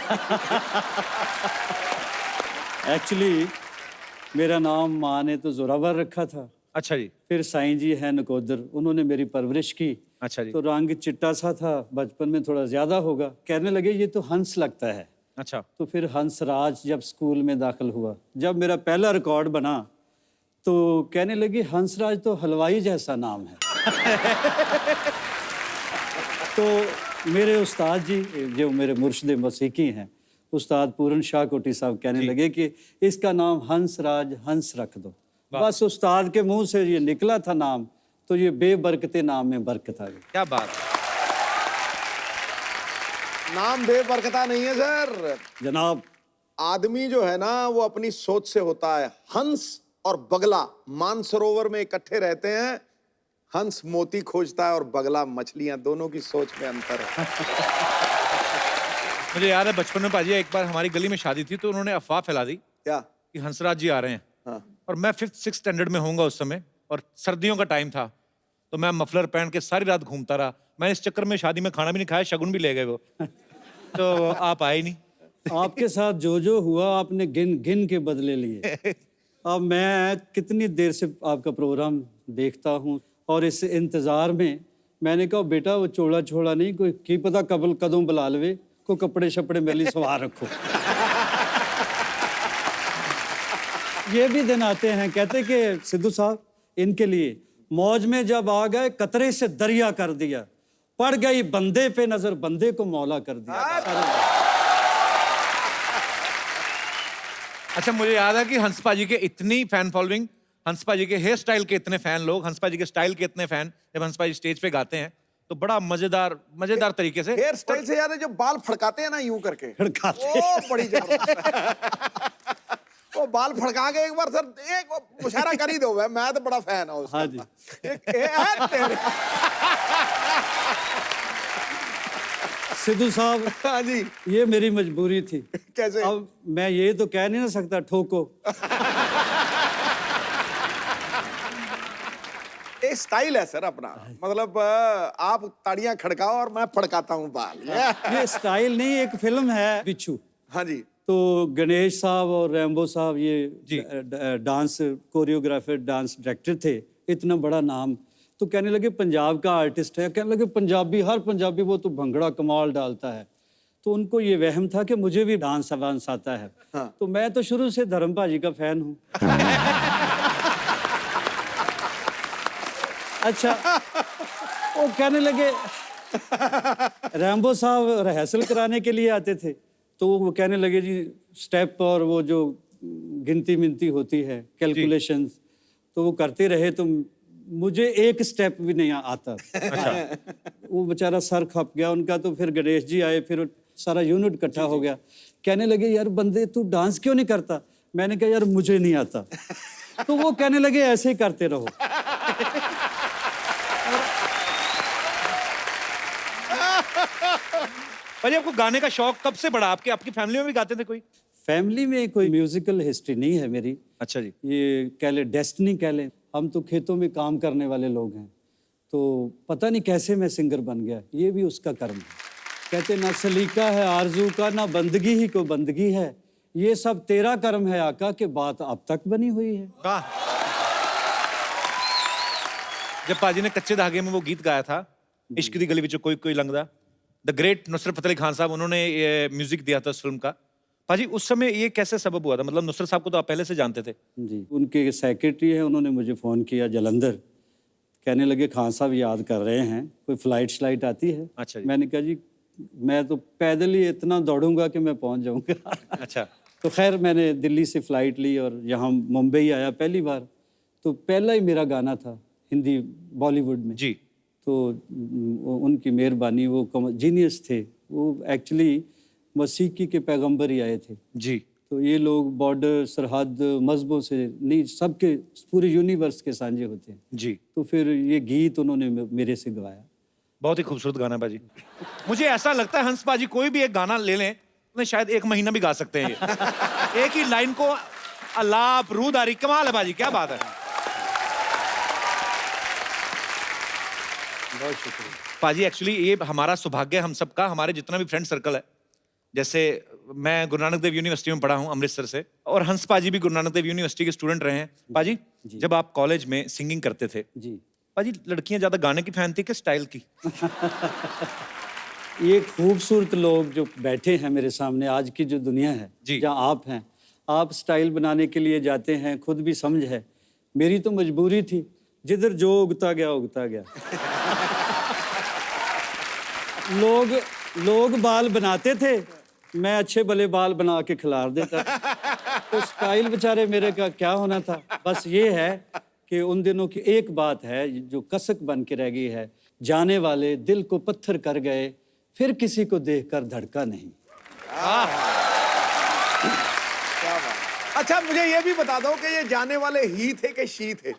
एक्चुअली मेरा नाम माँ ने तो जोरावर रखा था, अच्छा जी, फिर साईं जी हैं नकोदर, उन्होंने मेरी परवरिश की। अच्छा जी, तो रंग चिट्टा सा था, बचपन में थोड़ा ज्यादा होगा, कहने लगे ये तो हंस लगता है। अच्छा। तो फिर हंसराज जब स्कूल में दाखिल हुआ, जब मेरा पहला रिकॉर्ड बना तो कहने लगे हंसराज तो हलवाई जैसा नाम है। तो मेरे उस्ताद जी जो मेरे मुर्शिद मौसीकी हैं, उस्ताद पूरन शाह कोटी साहब कहने लगे कि इसका नाम हंसराज हंस रख दो। बस उस्ताद के मुंह से ये निकला था नाम, तो ये बेबरकते नाम में बरकत आ गई। क्या बात। नाम बेबरकता नहीं है सर, जनाब आदमी जो है ना वो अपनी सोच से होता है। हंस और बगला मानसरोवर में इकट्ठे रहते हैं, हंस मोती खोजता है और बगला मछलियां, दोनों की सोच में अंतर है। मुझे याद है बचपन में पाजी एक बार हमारी गली में शादी थी तो उन्होंने अफवाह फैला दी क्या? कि हंसराज जी आ रहे हैं। हाँ। और मैं 5th-6th स्टैंडर्ड में होऊंगा उस समय, और सर्दियों का टाइम था, तो मैं मफलर पहन के सारी रात घूमता रहा। मैं इस चक्कर में शादी में खाना भी नहीं खाया, शगुन भी ले गए वो। तो आप आए नहीं। आपके साथ जो हुआ आपने गिन गिन के बदले लिए। अब मैं कितनी देर से आपका प्रोग्राम देखता हूँ और इस इंतज़ार में मैंने कहा बेटा वो चोड़ा छोड़ा नहीं, कोई की पता कबल कदों बुला लवे, को कपड़े शपड़े मेरे लिए सवार रखो। ये भी दिन आते हैं, कहते कि सिद्धू साहब इनके लिए मौज में जब आ गए कतरे से दरिया कर दिया, पड़ गई बंदे पे नजर बंदे को मौला कर दिया। अच्छा, मुझे याद है कि हंस पाजी के इतनी फैन फॉलोइंग, हंस पाजी के हेयर स्टाइल के इतने फैन लोग, हंस पाजी के स्टाइल के इतने फैन, जब हंस पाजी स्टेज पे गाते हैं तो बड़ा मजेदार तरीके से। हेयर स्टाइल से याद है जो बाल फड़काते हैं ना यूं करके, फड़काते। वो बड़ी जबरदस्त। वो बाल फड़का के एक बार सर एक मुशायरा कर ही दो, मैं तो बड़ा फैन हूं उसका। हाँ जी। सिद्धू साहब, हाँ जी, ये मेरी मजबूरी थी। कैसे? अब मैं ये तो कह नहीं ना सकता ठोको। एक स्टाइल है सर अपना, मतलब आप ताड़ियां खड़काओ और मैं फड़काता हूँ बाल। ये स्टाइल नहीं, एक फिल्म है बिच्छू। हाँ जी। तो गणेश साहब और रैम्बो साहब ये डांस कोरियोग्राफर, डांस डायरेक्टर थे, इतना बड़ा नाम। तो कहने लगे पंजाब का आर्टिस्ट है, कहने लगे पंजाबी, हर पंजाबी वो तो भंगड़ा कमाल डालता है। तो उनको ये वहम था कि मुझे भी डांस वांस आता है। हाँ। तो मैं तो शुरू से धर्म भाजी का फैन हूँ। अच्छा, वो कहने लगे, रैम्बो साहब रिहर्सल कराने के लिए आते थे, तो वो कहने लगे जी स्टेप और वो जो गिनती मिनती होती है, कैलकुलेशंस, तो वो करते रहे, तो मुझे एक स्टेप भी नहीं आता। अच्छा। वो बेचारा सर खप गया उनका, तो फिर गणेश जी आए, फिर सारा यूनिट इकट्ठा हो गया। कहने लगे यार बंदे तू डांस क्यों नहीं करता? मैंने कहा यार मुझे नहीं आता। तो वो कहने लगे ऐसे ही करते रहो। पाजी आपको गाने का शौक कब से बढ़ा? आपकी फैमिली में भी गाते थे कोई? फैमिली में कोई म्यूजिकल हिस्ट्री नहीं है मेरी। अच्छा जी। ये कह ले डेस्टिनी कह ले, हम तो खेतों में काम करने वाले लोग हैं, तो पता नहीं कैसे मैं सिंगर बन गया, ये भी उसका कर्म है। कहते ना सलीका है आरजू का, ना बंदगी ही को बंदगी है, ये सब तेरा कर्म है आका, के बात अब तक बनी हुई है। जब पाजी ने कच्चे धागे में वो गीत गाया था, इश्क दी गली विच कोई कोई लंघदा, द ग्रेट नुसरत फतेह अली खान साहब उन्होंने ये म्यूजिक दिया था उस फिल्म का। पाजी उस समय ये कैसे सबब हुआ था? मतलब नुसरत साहब को तो आप पहले से जानते थे। जी, उनके सेक्रेटरी हैं, उन्होंने मुझे फ़ोन किया जलंधर, कहने लगे खान साहब याद कर रहे हैं, कोई फ्लाइट आती है? अच्छा जी। मैंने कहा जी मैं तो पैदल ही इतना दौड़ूंगा कि मैं पहुंच जाऊंगा। अच्छा। तो खैर मैंने दिल्ली से फ़्लाइट ली और यहाँ मुंबई आया पहली बार, तो पहला ही मेरा गाना था हिंदी बॉलीवुड में जी। तो उनकी मेहरबानी, वो जीनियस थे, वो एक्चुअली मसीकी के पैगंबर ही आए थे जी। तो ये लोग बॉर्डर सरहद मजहबों से नहीं, सबके पूरे यूनिवर्स के सांझे होते हैं जी। तो फिर ये गीत उन्होंने मेरे से गवाया। बहुत ही खूबसूरत गाना बाजी। मुझे ऐसा लगता है हंस बाजी कोई भी एक गाना ले लें तो शायद 1 महीना भी गा सकते हैं ये। एक ही लाइन को अलाप रूदारी, कमाल है बाजी, क्या बात है। बहुत शुक्रिया। पाजी एक्चुअली ये हमारा सौभाग्य है हम सबका, हमारे जितना भी फ्रेंड सर्कल है, जैसे मैं गुरु नानक देव यूनिवर्सिटी में पढ़ा हूँ अमृतसर से, और हंस पाजी भी गुरु नानक देव यूनिवर्सिटी के स्टूडेंट रहे हैं। पाजी जब आप कॉलेज में सिंगिंग करते थे जी, पाजी, लड़कियां ज्यादा गाने की फैन थी कि स्टाइल की? ये खूबसूरत लोग जो बैठे हैं मेरे सामने, आज की जो दुनिया है जी। जहाँ आप हैं, आप स्टाइल बनाने के लिए जाते हैं, खुद भी समझ है। मेरी तो मजबूरी थी, जिधर जो उगता गया उगता गया। लोग बाल बनाते थे, मैं अच्छे भले बाल बना के खिलार देता। तो स्टाइल बेचारे मेरे का क्या होना था। बस ये है कि उन दिनों की एक बात है जो कसक बन के रह गई है, जाने वाले दिल को पत्थर कर गए, फिर किसी को देखकर धड़का नहीं। अच्छा मुझे ये भी बता दो कि ये जाने वाले ही थे कि शी थे?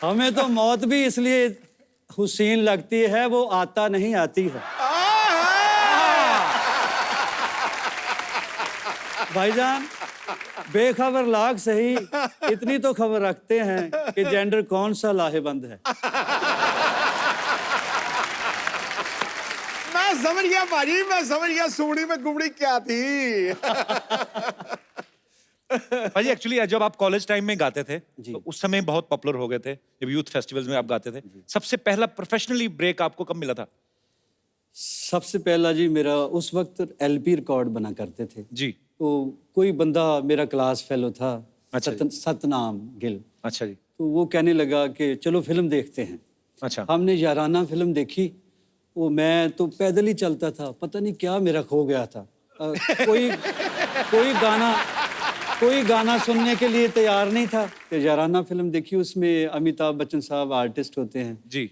हमें तो मौत भी इसलिए हुसैन लगती है, वो आता नहीं आती है। भाईजान बेखबर लाग सही, इतनी तो खबर रखते हैं कि जेंडर कौन सा लाहेबंद है। मैं समझ गया भाजी, मैं समझ गया सुमड़ी में गुमड़ी क्या थी। पाजी एक्चुअली जब आप कॉलेज टाइम में गाते थे जी। तो उस समय बहुत पॉपुलर हो गए थे, जब यूथ फेस्टिवल्स में आप गाते थे। सबसे पहला प्रोफेशनली ब्रेक आपको कब मिला था? सबसे पहला जी मेरा उस वक्त LP रिकॉर्ड बना करते थे। जी। तो कोई बंदा मेरा क्लास फेलो था, अच्छा जी। सतनाम गिल। अच्छा जी। तो वो कहने लगा कि चलो फिल्म देखते हैं। अच्छा। हमने याराना फिल्म देखी। वो मैं तो पैदल ही चलता था, पता नहीं क्या मेरा खो गया था। कोई गाना सुनने के लिए तैयार नहीं था। तो याराना फिल्म देखी, उसमें अमिताभ बच्चन साहब आर्टिस्ट होते हैं, जी।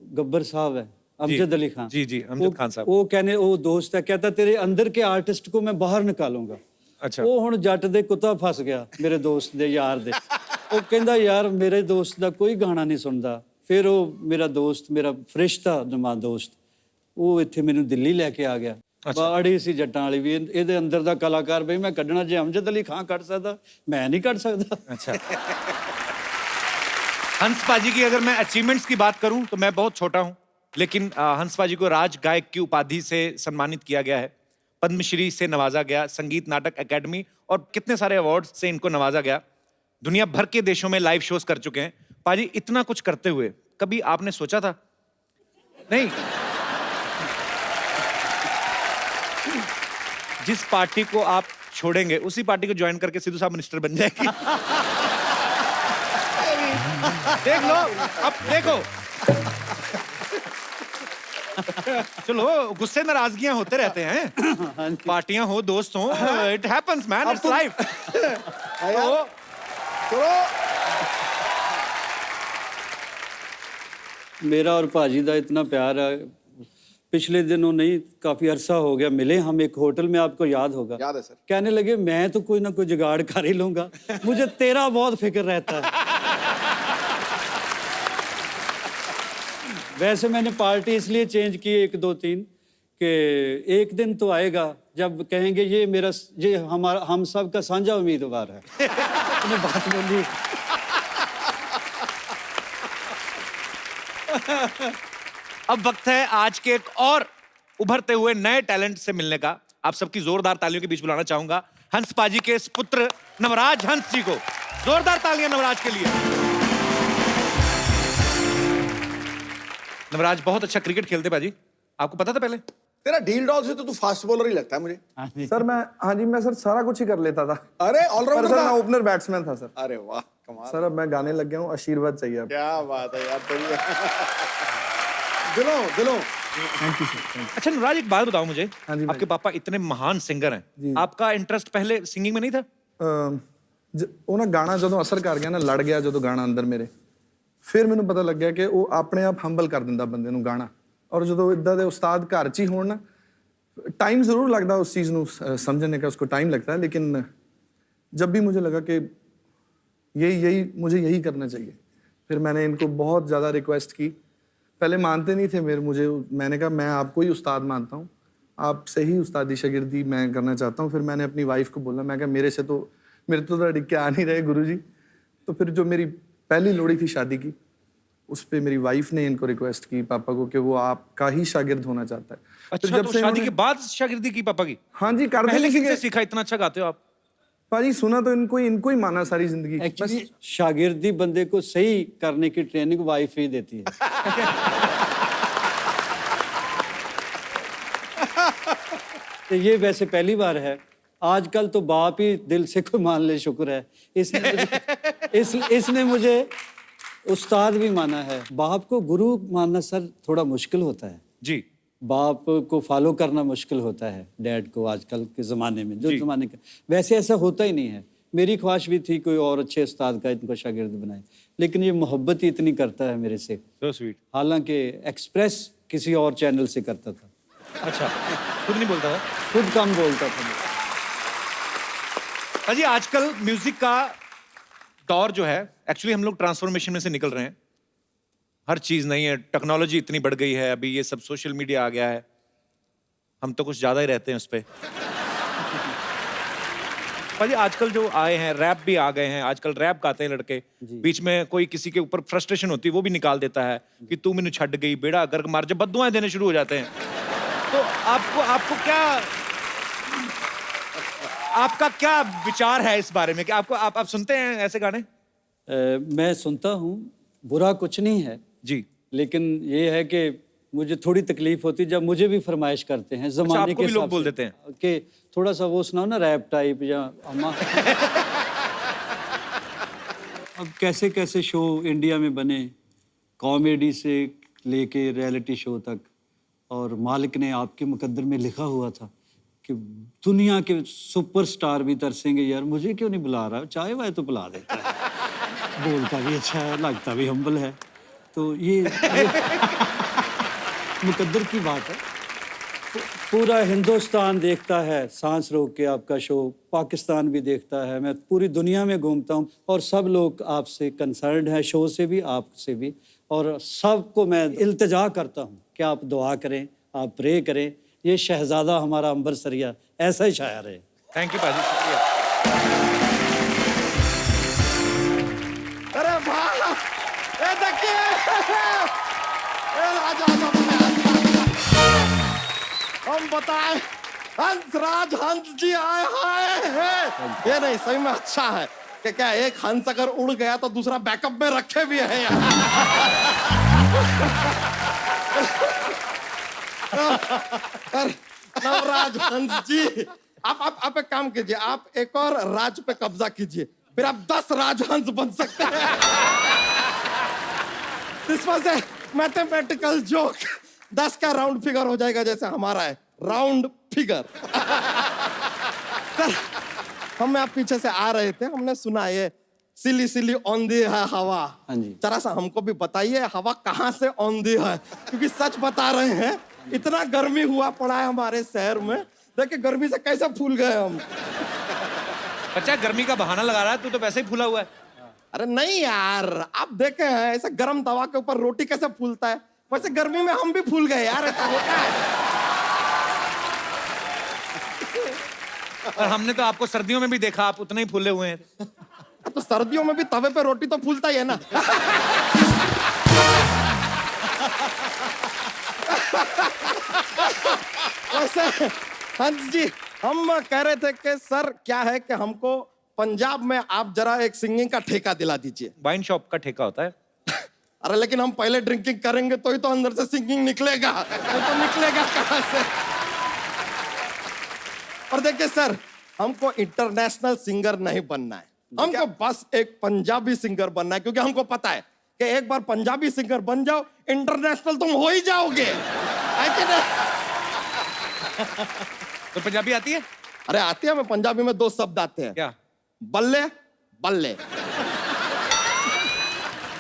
गब्बर साहब है, अमजद अली खान। जी जी, अमजद खान साहब। वो दोस्त है, कहता तेरे अंदर के आर्टिस्ट को मैं बाहर निकालूंगा। अच्छा। वो हुण जट दे कुत्ता फस गया मेरे दोस्त दे यार दे। वो कहंदा यार मेरे दोस्त दा कोई गाना नहीं सुनदा। फिर वो मेरा दोस्त, मेरा फरिश्ता जमा दोस्त, वो इत्थे मैनूं दिल्ली लैके आ गया। बाड़ी सी जट्टां वाली भी, ਇਹਦੇ अंदर दा कलाकार बई मैं कढना जे अमजद अली खान कढ सकदा, मैं नहीं कढ सकदा। अच्छा। हंस पाजी की अगर मैं अचीवमेंट्स की बात करूं तो मैं बहुत छोटा हूं, लेकिन हंस पाजी को राज गायक की उपाधि से सम्मानित किया गया है, पद्मश्री से नवाजा गया, संगीत नाटक अकेडमी और कितने सारे अवार्ड से इनको नवाजा गया। दुनिया भर के देशों में लाइव शोज कर चुके हैं। पाजी इतना कुछ करते हुए कभी आपने सोचा था? नहीं, जिस पार्टी को आप छोड़ेंगे उसी पार्टी को ज्वाइन करके सिद्धू साहब मिनिस्टर बन जाएगी। देख लो, अब देखो। चलो, गुस्से नाराजगियां होते रहते हैं, पार्टियां हो, दोस्त हो, it happens man, it's life. मेरा और भाजी दा इतना प्यार है। पिछले दिनों नहीं, काफी अरसा हो गया मिले हम एक होटल में, आपको याद होगा। याद है सर। कहने लगे मैं तो कोई ना कोई जुगाड़ कर ही लूंगा, मुझे तेरा बहुत फिक्र रहता है। वैसे मैंने पार्टी इसलिए चेंज की 1 2 3 कि एक दिन तो आएगा जब कहेंगे ये हमारा, हम सब का साझा उम्मीदवार है। मैंने बात बोली। अब वक्त है आज के एक और उभरते हुए नए टैलेंट से मिलने का। आप सबकी जोरदार तालियों के बीच बुलाना चाहूंगा हंस पाजी के इस पुत्र नवराज हंस जी को। जोरदार तालियां नवराज के लिए। नवराज बहुत अच्छा क्रिकेट खेलते पाजी, आपको पता था पहले? तेरा ढील डॉल से तो तू फास्ट बॉलर ही लगता है मुझे। सर मैं सर सारा कुछ ही कर लेता था। अरे पर ऑलराउंडर सर मैं था। ओपनर बैट्समैन था सर। अरे वाह कमाल। सर अब मैं गाने लग गया हूँ, आशीर्वाद चाहिए अब। क्या बात है यार, बढ़िया। दिलों थैंक यू सर। अच्छा नवराज, एक बात बताओ मुझे, हाँ जी भाई। आपके पापा इतने महान सिंगर हैं, आपका इंटरेस्ट पहले सिंगिंग में नहीं था? ਉਹ ਨਾ ਗਾਣਾ ਜਦੋਂ ਅਸਰ ਕਰ ਗਿਆ ਨਾ, ਲੜ ਗਿਆ ਜਦੋਂ ਗਾਣਾ ਅੰਦਰ ਮੇਰੇ, ਫਿਰ ਮੈਨੂੰ ਪਤਾ ਲੱਗਿਆ ਕਿ ਉਹ ਆਪਣੇ ਆਪ ਹੰਬਲ ਕਰ ਦਿੰਦਾ ਬੰਦੇ ਨੂੰ ਗਾਣਾ। ਔਰ ਜਦੋਂ ਇਦਾਂ ਦੇ ਉਸਤਾਦ ਘਰ 'ਚ ਹੀ ਹੋਣ ਨਾ, टाइम ज़रूर लगता है उस चीज़ को समझने का, उसको टाइम लगता है, लेकिन जब भी मुझे लगा कि मुझे यही करना चाहिए, फिर मैंने इनको बहुत ज़्यादा रिक्वेस्ट की। पहले मानते नहीं थे मैंने कहा मैं आपको ही उस्ताद मानता हूँ, आपसे ही उस्तादी शागिर्दी मैं करना चाहता हूँ। फिर मैंने अपनी वाइफ को बोला, मैं कहा मेरे तो अड़िक्के आ नहीं रहे गुरु जी, तो फिर जो मेरी पहली लोड़ी थी शादी की, उस पे मेरी वाइफ ने इनको रिक्वेस्ट की पापा को कि वो आपका ही शागिर्द होना चाहता है। अच्छा, फिर तो शादी के बाद शागिर्दी की पापा की? हाँ जी, कर पहले देने किससे सीखा? इतना अच्छा गाते हो आप। पाजी सुना तो इनको ही माना सारी जिंदगी। एक्चुअली शागिर्दी बंदे को सही करने की ट्रेनिंग वाइफ ही देती है। तो ये वैसे पहली बार है, आजकल तो बाप ही दिल से कोई मान ले, शुक्र है। इसने मुझे उस्ताद भी माना है। बाप को गुरु मानना सर थोड़ा मुश्किल होता है जी। बाप को फॉलो करना मुश्किल होता है, डैड को आजकल के ज़माने में, जो ज़माने का। वैसे ऐसा होता ही नहीं है। मेरी ख्वाहिश भी थी कोई और अच्छे उस्ताद का इनको शागिर्द बनाए, लेकिन ये मोहब्बत ही इतनी करता है मेरे से। So sweet। हालांकि एक्सप्रेस किसी और चैनल से करता था। अच्छा, खुद नहीं बोलता था? खुद कम बोलता था। अजी, आजकल म्यूजिक का दौर जो है, एक्चुअली हम लोग ट्रांसफॉर्मेशन में से निकल रहे हैं। हर चीज नहीं है, टेक्नोलॉजी इतनी बढ़ गई है, अभी ये सब सोशल मीडिया आ गया है, हम तो कुछ ज्यादा ही रहते हैं उस पे। भाई आजकल जो आए हैं, रैप भी आ गए हैं, आजकल रैप गाते हैं लड़के। बीच में कोई किसी के ऊपर फ्रस्ट्रेशन होती है, वो भी निकाल देता है कि तू मैंने छड़ गई, बेड़ा गर्क मार, जब बद्दुआएं देने शुरू हो जाते हैं। तो आपको क्या, आपका क्या विचार है इस बारे में कि आप सुनते हैं ऐसे गाने? मैं सुनता हूँ, बुरा कुछ नहीं है जी, लेकिन ये है कि मुझे थोड़ी तकलीफ होती है जब मुझे भी फरमाइश करते हैं जमाने आपको के भी लोग हिसाब बोल से देते हैं कि थोड़ा सा वो सुनाओ ना, रैप टाइप या अम्मा। अब कैसे कैसे शो इंडिया में बने, कॉमेडी से लेके रियलिटी शो तक, और मालिक ने आपके मुकद्दर में लिखा हुआ था कि दुनिया के सुपरस्टार भी तरसेंगे, यार मुझे क्यों नहीं बुला रहा, चाहे वह तो बुला देता है। बोलता भी अच्छा है, लगता भी हम्बल है। तो ये मुकद्दर की बात है। पूरा हिंदुस्तान देखता है सांस रोक के आपका शो, पाकिस्तान भी देखता है, मैं पूरी दुनिया में घूमता हूँ और सब लोग आपसे कंसर्न्ड हैं, शो से भी आपसे भी, और सबको मैं इल्तिजा करता हूँ कि आप दुआ करें, आप प्रे करें, ये शहजादा हमारा अंबर सरिया ऐसा ही शायर है। थैंक यू पाजी, शुक्रिया। अरे भाई, ये देखिए, हम बताए हंसराज हंस जी आए हैं। ये नहीं, सही में अच्छा है कि क्या एक हंस अगर उड़ गया तो दूसरा बैकअप में रखे भी है यार। नवराज हंस जी, आप एक काम कीजिए, आप एक और राज पे कब्जा कीजिए, फिर आप 10 राजहंस बन सकते हैं। This was a mathematical joke. 10 का राउंड फिगर हो जाएगा जैसे हमारा है राउंड फिगर। सर, हम आप पीछे से आ रहे थे, हमने सुना ये सिली सिली औंधी है हवा। हाँ जी। जरा सा हमको भी बताइए हवा कहाँ से औंधी है, क्योंकि सच बता रहे हैं इतना गर्मी हुआ पड़ा है हमारे शहर में, देखिए गर्मी से कैसे फूल गए हम। बच्चा गर्मी का बहाना लगा रहा है, तू तो वैसे ही फूला हुआ है। अरे नहीं यार, आप देखे हैं ऐसे गर्म तवा के ऊपर रोटी कैसे फूलता है, वैसे गर्मी में हम भी फूल गए यार, ऐसा होता है। और हमने तो आपको सर्दियों में भी देखा, आप उतने ही फूले हुए हैं। तो सर्दियों में भी तवे पे रोटी तो फूलता ही है ना। वैसे हंस जी, हम कह रहे थे कि सर क्या है कि हमको पंजाब में आप जरा एक सिंगिंग का ठेका दिला दीजिए। वाइन शॉप का ठेका होता है। अरे लेकिन हम पहले ड्रिंकिंग करेंगे तो ही तो अंदर से सिंगिंग निकलेगा, तो निकलेगा कहां से। और देखिए सर, हमको इंटरनेशनल सिंगर नहीं बनना है, हमको बस एक पंजाबी सिंगर बनना है, क्योंकि हमको पता है कि एक बार पंजाबी सिंगर बन जाओ इंटरनेशनल तुम हो ही जाओगे, है कि नहीं? तो पंजाबी आती है? अरे आती है, मैं पंजाबी में 2 शब्द आते हैं। क्या? बल्ले बल्ले।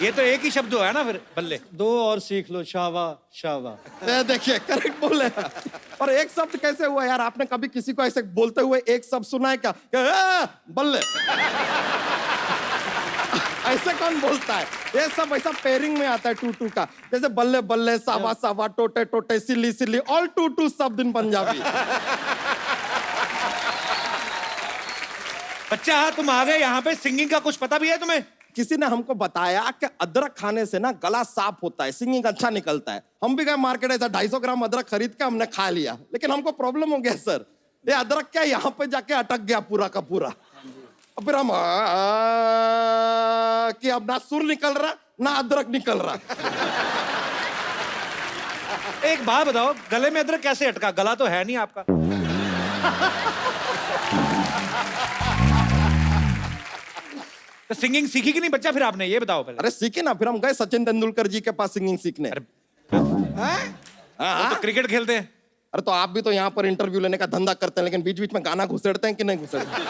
ये तो एक ही शब्द हुआ है ना, फिर बल्ले। 2 और सीख लो, शावा शावा। देखिए करेक्ट बोले। और एक शब्द कैसे हुआ यार, आपने कभी किसी को ऐसे बोलते हुए एक शब्द सुना है क्या? बल्ले। ऐसे कौन बोलता है? ये सब ऐसा पेयरिंग में आता है 2-2 का, जैसे बल्ले बल्ले, सावा सावा, टोटे टोटे, सिली सिली, ऑल 2-2 शब्द इन पंजाबी। बच्चा तुम आ गए यहाँ पे, सिंगिंग का कुछ पता भी है तुम्हें? किसी ने हमको बताया कि अदरक खाने से ना गला साफ होता है, सिंगिंग अच्छा निकलता है। हम भी गए मार्केट, ऐसा 250 ग्राम अदरक खरीद के हमने खा लिया, लेकिन हमको प्रॉब्लम हो गया सर, ये अदरक क्या यहाँ पे जाके अटक गया पूरा का पूरा। अब फिर हम कि अब ना सुर निकल रहा ना अदरक निकल रहा। एक बात बताओ, गले में अदरक कैसे अटका? गला तो है नहीं आपका। तो सिंगिंग सीखी कि नहीं बच्चा फिर आपने, ये बताओ पहले। अरे सीखे ना, फिर हम गए सचिन तेंदुलकर जी के पास सिंगिंग सीखने। वो तो क्रिकेट खेलते हैं। अरे तो आप भी तो यहाँ पर इंटरव्यू लेने का धंधा करते हैं, लेकिन बीच बीच में गाना घुसेड़ते हैं कि नहीं घुसेड़ते?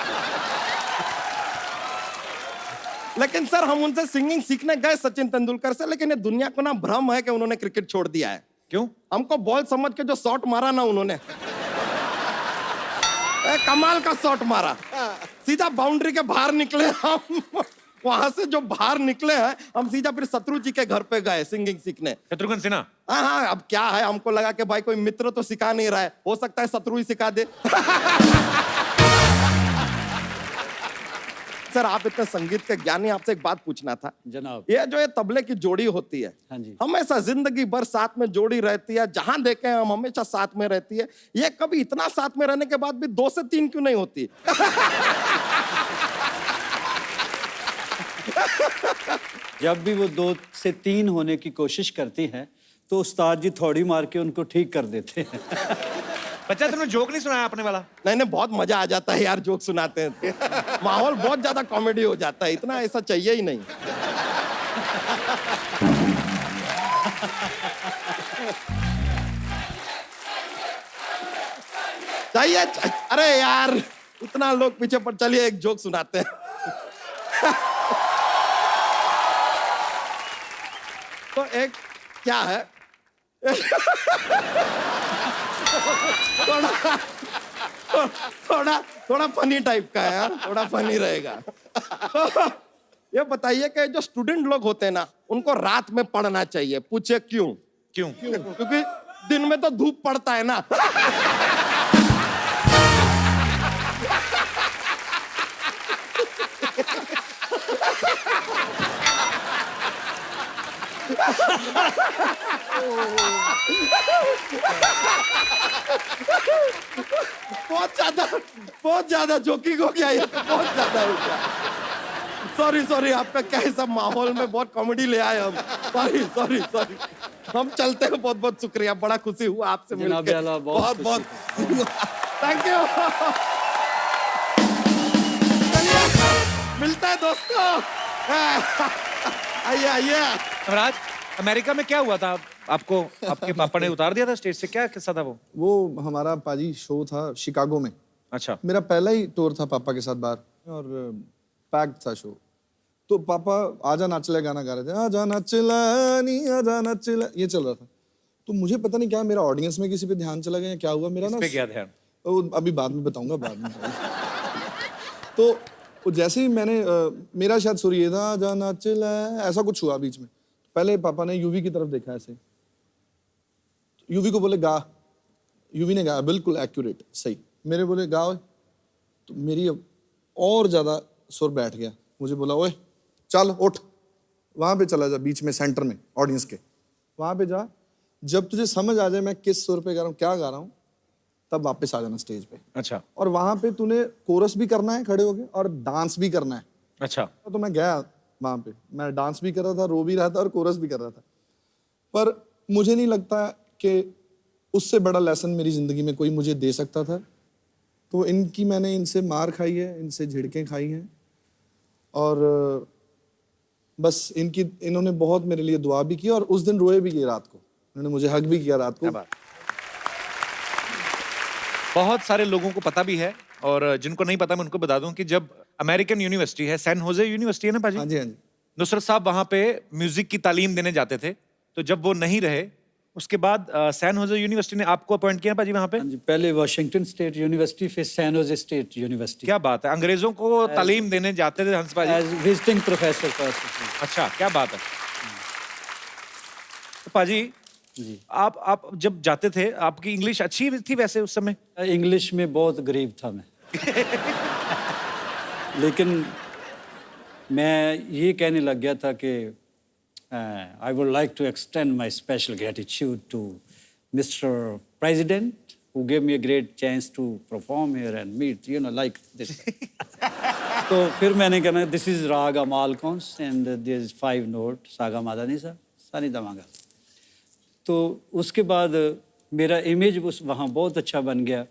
लेकिन सर हम उनसे सिंगिंग सीखने गए सचिन तेंदुलकर से, लेकिन ये दुनिया को ना भ्रम है कि उन्होंने क्रिकेट छोड़ दिया है। क्यों? हमको बॉल समझ के जो शॉट मारा ना उन्होंने, कमाल का शॉट मारा, सीधा बाउंड्री के बाहर निकले हम। वहां से जो बाहर निकले हैं हम सीधा फिर शत्रु जी के घर पे गए सिंगिंग सीखने। शत्रुघ्न सिन्हा? हाँ, अब क्या है, हमको लगा कि भाई कोई मित्र तो सिखा नहीं रहा है, हो सकता है शत्रु ही सिखा दे। सर आप इतने संगीत के ज्ञानी, आपसे एक बात पूछना था जनाब। ये जो ये तबले की जोड़ी होती है, हाँ जी। हमेशा जिंदगी भर साथ में जोड़ी रहती है, जहां देखे हम हमेशा साथ में रहती है, ये कभी इतना साथ में रहने के बाद भी 2 से 3 क्यों नहीं होती? जब भी वो 2 से 3 होने की कोशिश करती हैं तो उस्ताद जी थोड़ी मार के उनको ठीक कर देते हैं। बच्चा तुमने जोक नहीं सुनाया अपने वाला? नहीं, बहुत मजा आ जाता है यार जोक सुनाते हैं तो। माहौल बहुत ज्यादा कॉमेडी हो जाता है, इतना ऐसा चाहिए ही नहीं। चाहिए अरे यार इतना लोग पीछे पर, चलिए एक जोक सुनाते हैं। तो एक क्या है, थोड़ा फनी टाइप का है यार, थोड़ा फनी रहेगा। ये बताइए कि जो स्टूडेंट लोग होते हैं ना, उनको रात में पढ़ना चाहिए, पूछे क्यों? क्यों? क्योंकि दिन में तो धूप पड़ता है ना। बहुत ज्यादा जोकिंग हो गया, ये बहुत ज्यादा हो गया। सॉरी आपका क्या है, सब माहौल में बहुत कॉमेडी ले आए हम। सॉरी हम चलते हैं, बहुत बहुत शुक्रिया, बड़ा खुशी हुआ आपसे मिलकर, बहुत बहुत थैंक यू। मिलता है दोस्तों। आइए। राज, अमेरिका में क्या हुआ था आपको? आपके पापा ने उतार दिया था स्टेज से, क्या किस्सा था वो? वो हमारा पाजी शो था शिकागो में। अच्छा। मेरा पहला ही टूर था पापा के साथ बाहर, और पैक्ड था शो। तो पापा आजा नाचले गाना गा रहे थे, आजा नाचला नी आजा नाचला, ये चल रहा था। तो मुझे पता नहीं क्या मेरा ऑडियंस में किसी पे ध्यान चला गया, क्या हुआ मेरा ना, पे क्या ध्यान? अभी बाद में बताऊंगा, बाद में। तो वो जैसे ही मैंने मेरा शायद सुर ये था, आजा नाचला, ऐसा कुछ हुआ बीच में। पहले पापा ने यूवी की तरफ देखा ऐसे, यूवी को बोले गा, यूवी ने गाया बिल्कुल एक्यूरेट सही, मेरे बोले गाओ, तो मेरी और ज्यादा सुर बैठ गया। मुझे बोला ओए चल उठ, वहां पे चला जा, बीच में सेंटर में ऑडियंस के, वहां पे जा, जब तुझे समझ आ जाए मैं किस सुर पे गा रहा हूँ, क्या गा रहा हूँ, तब वापस आ जाना स्टेज पे। अच्छा। और वहां पे तूने कोरस भी करना है खड़े होके, और डांस भी करना है। अच्छा। तो मैं गया वहां पे, मैं डांस भी कर रहा था, रो भी रहा था, और कोरस भी कर रहा था। पर मुझे नहीं लगता कि उससे बड़ा लेसन मेरी जिंदगी में कोई मुझे दे सकता था। तो मैंने इनसे मार खाई है, इनसे झिड़कें खाई हैं, और बस इन्होंने बहुत मेरे लिए दुआ भी की, और उस दिन रोए भी ये रात को, उन्होंने मुझे हग भी किया रात को। बहुत सारे लोगों को पता भी है, और जिनको नहीं पता मैं उनको बता दूं कि जब अमेरिकन यूनिवर्सिटी है, सैन होजे यूनिवर्सिटी है ना पाजी? हाँ जी, हाँ जी। नुसरत साहब वहां पे म्यूजिक की तालीम देने जाते थे, तो जब वो नहीं रहे उसके बाद सैन होजे यूनिवर्सिटी ने आपको अपॉइंट किया पाजी वहां पे? हाँ जी, पहले वाशिंगटन स्टेट यूनिवर्सिटी, फिर सैन होजे स्टेट यूनिवर्सिटी। क्या बात है, अंग्रेजों को तालीम देने जाते थे Hans paaji? As visiting professor first. अच्छा, क्या बात है। तो पाजी जी, आप जब जाते थे, आपकी इंग्लिश अच्छी थी वैसे उस समय? इंग्लिश में बहुत गरीब था मैं। लेकिन मैं ये कहने लग गया था कि I would like to extend my special gratitude to mister president who gave me a great chance to perform here and meet, you know, like this. तो फिर मैंने कहना this is राग अमाल कौंस and there is 5 note saga मादा नहीं सा सानी दमागा. तो उसके बाद मेरा इमेज उस वहाँ बहुत अच्छा बन गया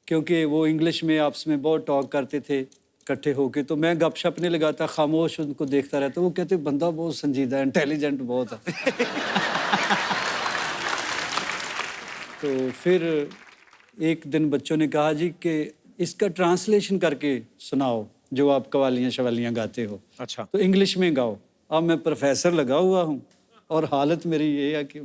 क्योंकि वो इंग्लिश में आपस में बहुत टॉक करते थे इकट्ठे होके. तो मैं गपशप नहीं लगाता, खामोश उनको देखता रहता. वो कहते बंदा बहुत संजीदा इंटेलिजेंट बहुत है. तो फिर एक दिन बच्चों ने कहा जी कि इसका ट्रांसलेशन करके सुनाओ जो आप कवालियाँ शवालियाँ गाते हो. अच्छा. तो इंग्लिश में गाओ. अब मैं प्रोफेसर लगा हुआ हूँ और हालत मेरी ये है कि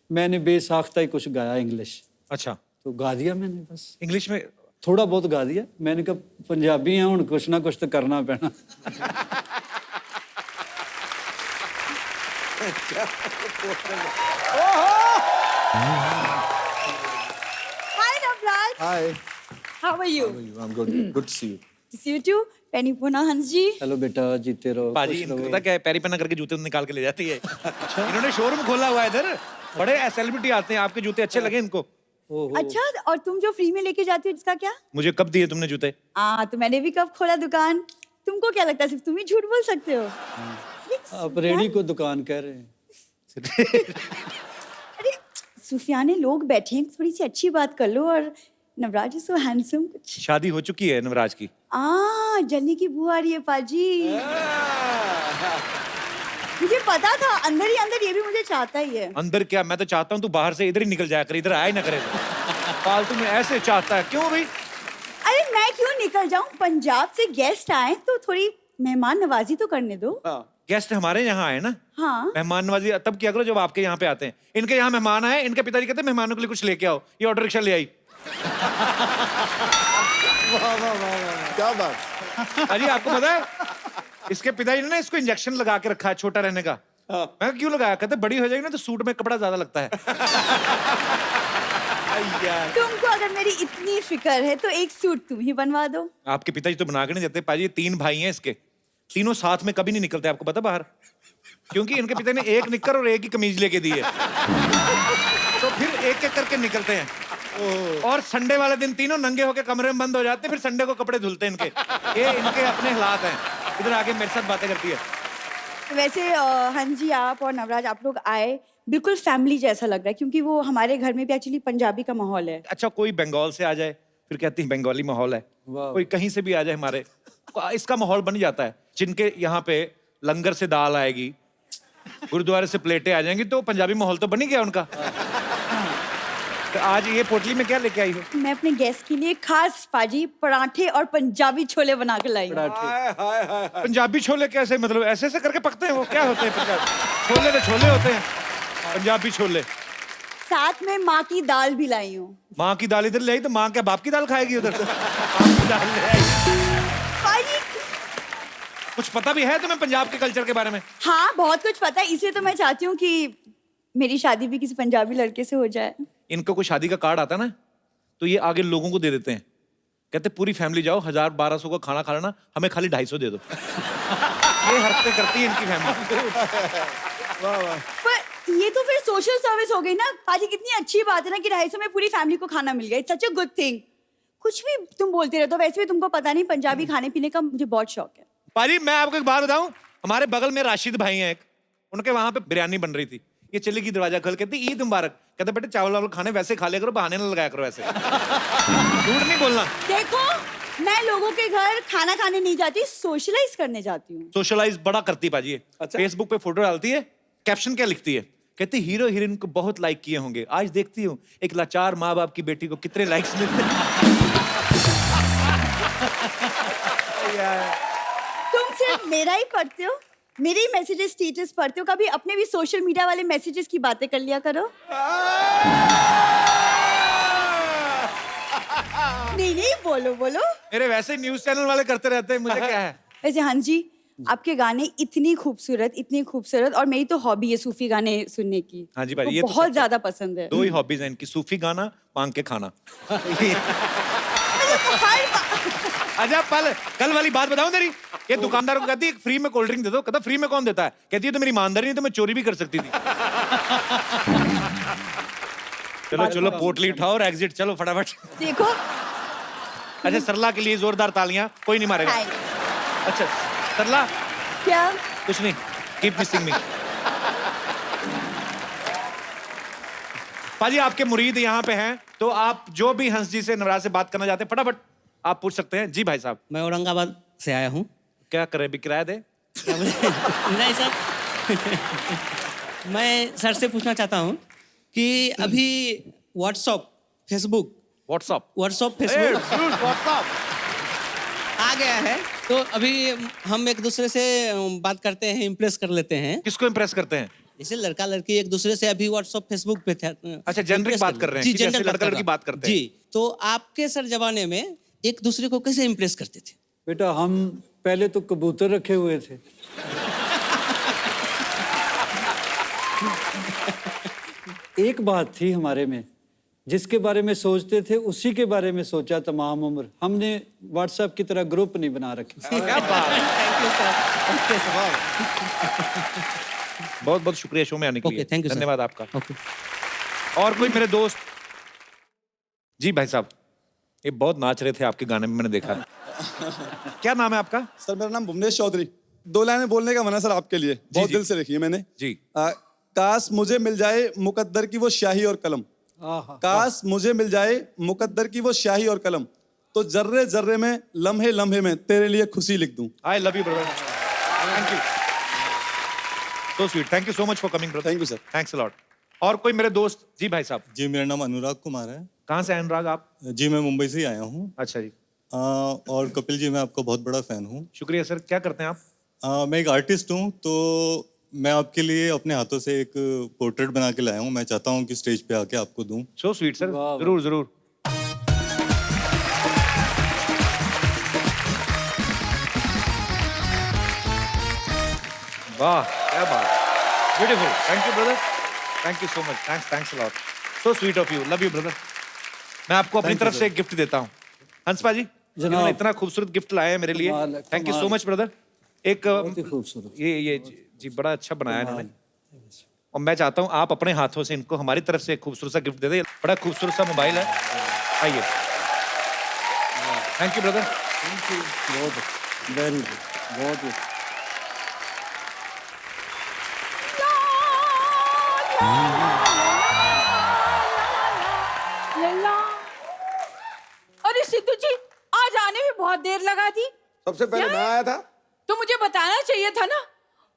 मैंने बेसाख्ता ही कुछ गाया इंग्लिश. अच्छा. तो गा दिया मैंने बस. इंग्लिश में थोड़ा बहुत गा दिया. मैंने कहा पंजाबी हैं हुण कुछ ना कुछ तो करना पैना. Hi, Navraj. Hi. How are you? I'm good. Good to see you. See you too. Penny Puna Hansji. Hello बेटा जीते रहो. पाजी खुश रहो. पता क्या है, पैरी पन्ना करके जूते निकाल के ले जाती है. इन्होंने शोरूम खोला हुआ है इधर. बड़े सेलिब्रिटी आते हैं. आपके जूते अच्छे लगे इनको? अच्छा, और तुम जो फ्री में लेके जाती हो जिसका क्या? मुझे कब दिए तुमने जूते? तो मैंने भी कब खोला दुकान. तुमको क्या लगता है सिर्फ तुम ही झूठ बोल सकते हो? आप रेडी को दुकान कह रहे हैं. अरे सुफियाने लोग बैठे हैं, थोड़ी सी अच्छी बात कर लो. और नवराज इज सो हैंडसम. कुछ शादी हो चुकी है नवराज की? जलने की बू आ रही है पाजी. मुझे पता था अंदर ही अंदर ये भी मुझे चाहता ही है. अंदर क्या, मैं तो चाहता हूँ तू बाहर से इधर ही निकल जाया कर, इधर आया ही ना करे. फालतू में ऐसे चाहता है क्यों भाई? अरे मैं क्यों निकल जाऊं? पंजाब से गेस्ट आए तो थोड़ी मेहमान नवाजी तो करने दो. गेस्ट हमारे यहाँ आए ना. हाँ. मेहमान नवाजी तब किया करो जब आपके यहाँ पे आते हैं. इनके यहाँ मेहमान आए, इनके पिताजी कहते हैं मेहमानों के लिए कुछ लेके आओ. ये ऑटो रिक्शा ले आई. क्या बात. अजी आपको पता है इसके पिताजी ने ना इसको इंजेक्शन लगा के रखा है छोटा रहने का. मैं कहा, क्यों लगाया? कहते बड़ी हो जाएगी ना तो सूट में कपड़ा ज्यादा लगता है. तुमको अगर मेरी इतनी फिक्र है तो एक सूट तुम ही बनवा दो. आपके पिताजी तो बना के नहीं देते पाजी. 3 भाई हैं इसके, तीनों साथ में कभी नहीं निकलते. आपको पता बाहर? क्योंकि इनके पिता ने एक निक्कर और एक ही कमीज लेके दी है. तो फिर एक एक करके निकलते हैं. और संडे वाले दिन तीनों नंगे होके कमरे में बंद हो जाते हैं. फिर संडे को कपड़े धुलते हैं इनके. ये इनके अपने हालात हैं. इधर आके मेरे साथ बातें करती है. वैसे हंजी आप और नवराज आप लोग आए बिल्कुल फैमिली जैसा लग रहा है क्योंकि वो हमारे घर में भी एक्चुअली पंजाबी का माहौल है. अच्छा, कोई बंगाल से आ जाए फिर कहती है बंगाली माहौल है. कोई कहीं से भी आ जाए हमारे, इसका माहौल बन जाता है. जिनके यहाँ पे लंगर से दाल आएगी, गुरुद्वारे से प्लेटें आ जाएंगी, तो पंजाबी माहौल तो बन ही गया उनका. तो आज ये पोटली में क्या लेके आई हो? मैं अपने गेस्ट के लिए खास पाजी पराठे और पंजाबी छोले बना के लाई हूं. पंजाबी छोले कैसे, मतलब ऐसे ऐसे करके पकते हैं? वो क्या होते हैं पंजाबी छोले? तो छोले होते हैं पंजाबी छोले. साथ में माँ की दाल भी लाई हूँ. माँ की दाल इधर ले आई तो माँ क्या बाप की दाल खाएगी उधर? बाप की दाल ले आई. पाजी कुछ पता भी है तुम्हें पंजाब के कल्चर के बारे में? हाँ, बहुत कुछ पता है. इसलिए तो मैं चाहती हूँ कि मेरी शादी भी किसी पंजाबी लड़के से हो जाए. इनको कोई शादी का कार्ड आता ना तो ये आगे लोगों को दे देते हैं. कहते पूरी फैमिली जाओ, 1000-1200 का खाना खाना, हमें खाली 250 दे दो. ये हरकतें करती है इनकी फैमिली. पर ये तो फिर सोशल सर्विस हो गई ना पाजी. कितनी अच्छी बात है ना कि 250 में पूरी फैमिली को खाना मिल गया. It's such a good thing. कुछ भी तुम बोलते रहते हो. वैसे भी तुमको पता नहीं पंजाबी खाने पीने का मुझे बहुत शौक है. पाजी मैं आपको एक बात बताऊं, हमारे बगल में राशिद भाई हैं एक, उनके वहां पे बिरयानी बन रही थी. ये चली गई दरवाजा खोल, कहती ईद मुबारक. कहते बेटे चावल वावल खाने वैसे खा लिया करो, बहाने ना लगाया करो ऐसे. झूठ नहीं बोलना. देखो मैं लोगों के घर खाना खाने नहीं जाती, सोशलाइज करने जाती हूँ. सोशलाइज बड़ा करती पाजी है. फेसबुक पे फोटो डालती है, कैप्शन क्या लिखती है? कहती हीरो हीरोइन को बहुत लाइक किए होंगे, आज देखती हूँ एक लाचार माँ बाप की बेटी को कितने लाइक्स मिलते हैं. तुम सिर्फ मेरा ही पढ़ते हो, मेरे ही मैसेजेस स्टेटस पढ़ते हो. कभी अपने भी सोशल मीडिया वाले मैसेजेस की बातें कर लिया करो. नहीं बोलो बोलो. मेरे वैसे न्यूज चैनल वाले करते रहते हैं, मुझे क्या है. वैसे हाँ जी, आपके गाने इतनी खूबसूरत और मेरी तो हॉबी है सूफी गाने सुनने की. हाँ जी भाई, वो ये तो बहुत सच है. ज्यादा पसंद है. 2 ही हॉबीज हैं इनकी, सूफी गाना, मांग के खाना. वैसे अच्छा कल वाली बात बताऊं तेरी, ये दुकानदार को कहती है फ्री में कोल्ड ड्रिंक दे दो, कहता फ्री में कौन देता है, कहती है तो मेरी ईमानदारी नहीं तो मैं चोरी भी कर सकती थी। चलो चलो पोटली उठाओ और एग्जिट, चलो फटाफट। देखो अच्छा सरला के लिए जोरदार तालियां, कोई नहीं मारेगा। हाय। अच्छा सरला क्या कुछ नहीं, कीप मिसिंग मी। पाजी आपके मुरीद यहाँ पे हैं, तो आप जो भी हंस जी से नवराज से बात करना चाहते हैं फटाफट आप पूछ सकते हैं। जी भाई साहब। मैं औरंगाबाद से आया हूँ। क्या करे, भी किराया दे। नहीं सर, मैं सर से पूछना चाहता हूँ कि अभी व्हाट्सअप फेसबुक आ गया है, तो अभी हम एक दूसरे से बात करते हैं, इम्प्रेस कर लेते हैं। किसको इम्प्रेस करते हैं? जैसे लड़का लड़की एक दूसरे से अभी व्हाट्सअप फेसबुक पे थे। अच्छा जेनरिक बात कर रहे हैं जी, कि जैसे जेनरिक लड़का लड़की बात करते हैं। जी, तो आपके सर जमाने में एक दूसरे को कैसे इम्प्रेस करते थे? बेटा हम पहले तो कबूतर रखे हुए थे। एक बात थी हमारे में, जिसके बारे में सोचते थे उसी के बारे में सोचा तमाम उम्र। हमने व्हाट्सएप की तरह ग्रुप नहीं बना रखे। क्या बात है। बहुत बहुत शुक्रिया शो में आने के लिए। थैंक यू धन्यवाद आपका। और कोई मेरे दोस्त? जी भाई साहब, ये बहुत नाच रहे थे आपके गाने में, मैंने देखा। क्या नाम है आपका? सर मेरा नाम भुवनेश चौधरी। 2 लाइनें बोलने का मन है सर आपके लिए, बहुत दिल से लिखी है मैंने। जी। काश मुझे मिल जाए मुकद्दर की वो स्याही और कलम, काश मुझे मिल जाए मुकद्दर की वो स्याही और कलम, तो जर्रे जर्रे में लम्हे लम्हे में तेरे लिए खुशी लिख दूं। I love you brother, thank you, so sweet, thank you so much for coming brother. Thank you sir. Thanks a lot. और कोई मेरे दोस्त? जी भाई साहब। जी मेरा नाम अनुराग कुमार है। कहाँ से अनुराग आप? जी मैं मुंबई से ही आया हूँ। अच्छा जी। और कपिल जी मैं आपका बहुत बड़ा फैन हूँ। शुक्रिया सर। क्या करते हैं आप? मैं एक आर्टिस्ट हूँ, तो मैं आपके लिए अपने हाथों से एक पोर्ट्रेट बना के लाया हूँ। मैं चाहता हूँ कि स्टेज पे आके आपको दूं। सो स्वीट सर, जरूर जरूर। वाह क्या बात, beautiful, thank you brother, thank you so much, thanks a lot, so sweet of you, love you brother. मैं आपको अपनी तरफ से एक गिफ्ट देता हूँ। हंस पाजी जिन्होंने इतना खूबसूरत गिफ्ट लाया है मेरे लिए, thank you so much brother. एक खूबसूरत ये जी बड़ा अच्छा बनाया इन्होंने, और मैं चाहता हूँ आप अपने हाथों से इनको हमारी तरफ से एक खूबसूरत सा गिफ्ट दे दें। बड़ा खूबसूरत सा मोबाइल है, आइए। Thank you brother. Thank you, बहुत वेरी गुड, बहुत गुड। अरे सिद्धू जी, आज आने में बहुत देर लगा दी। सबसे पहले मैं आया था। तो मुझे बताना चाहिए था ना।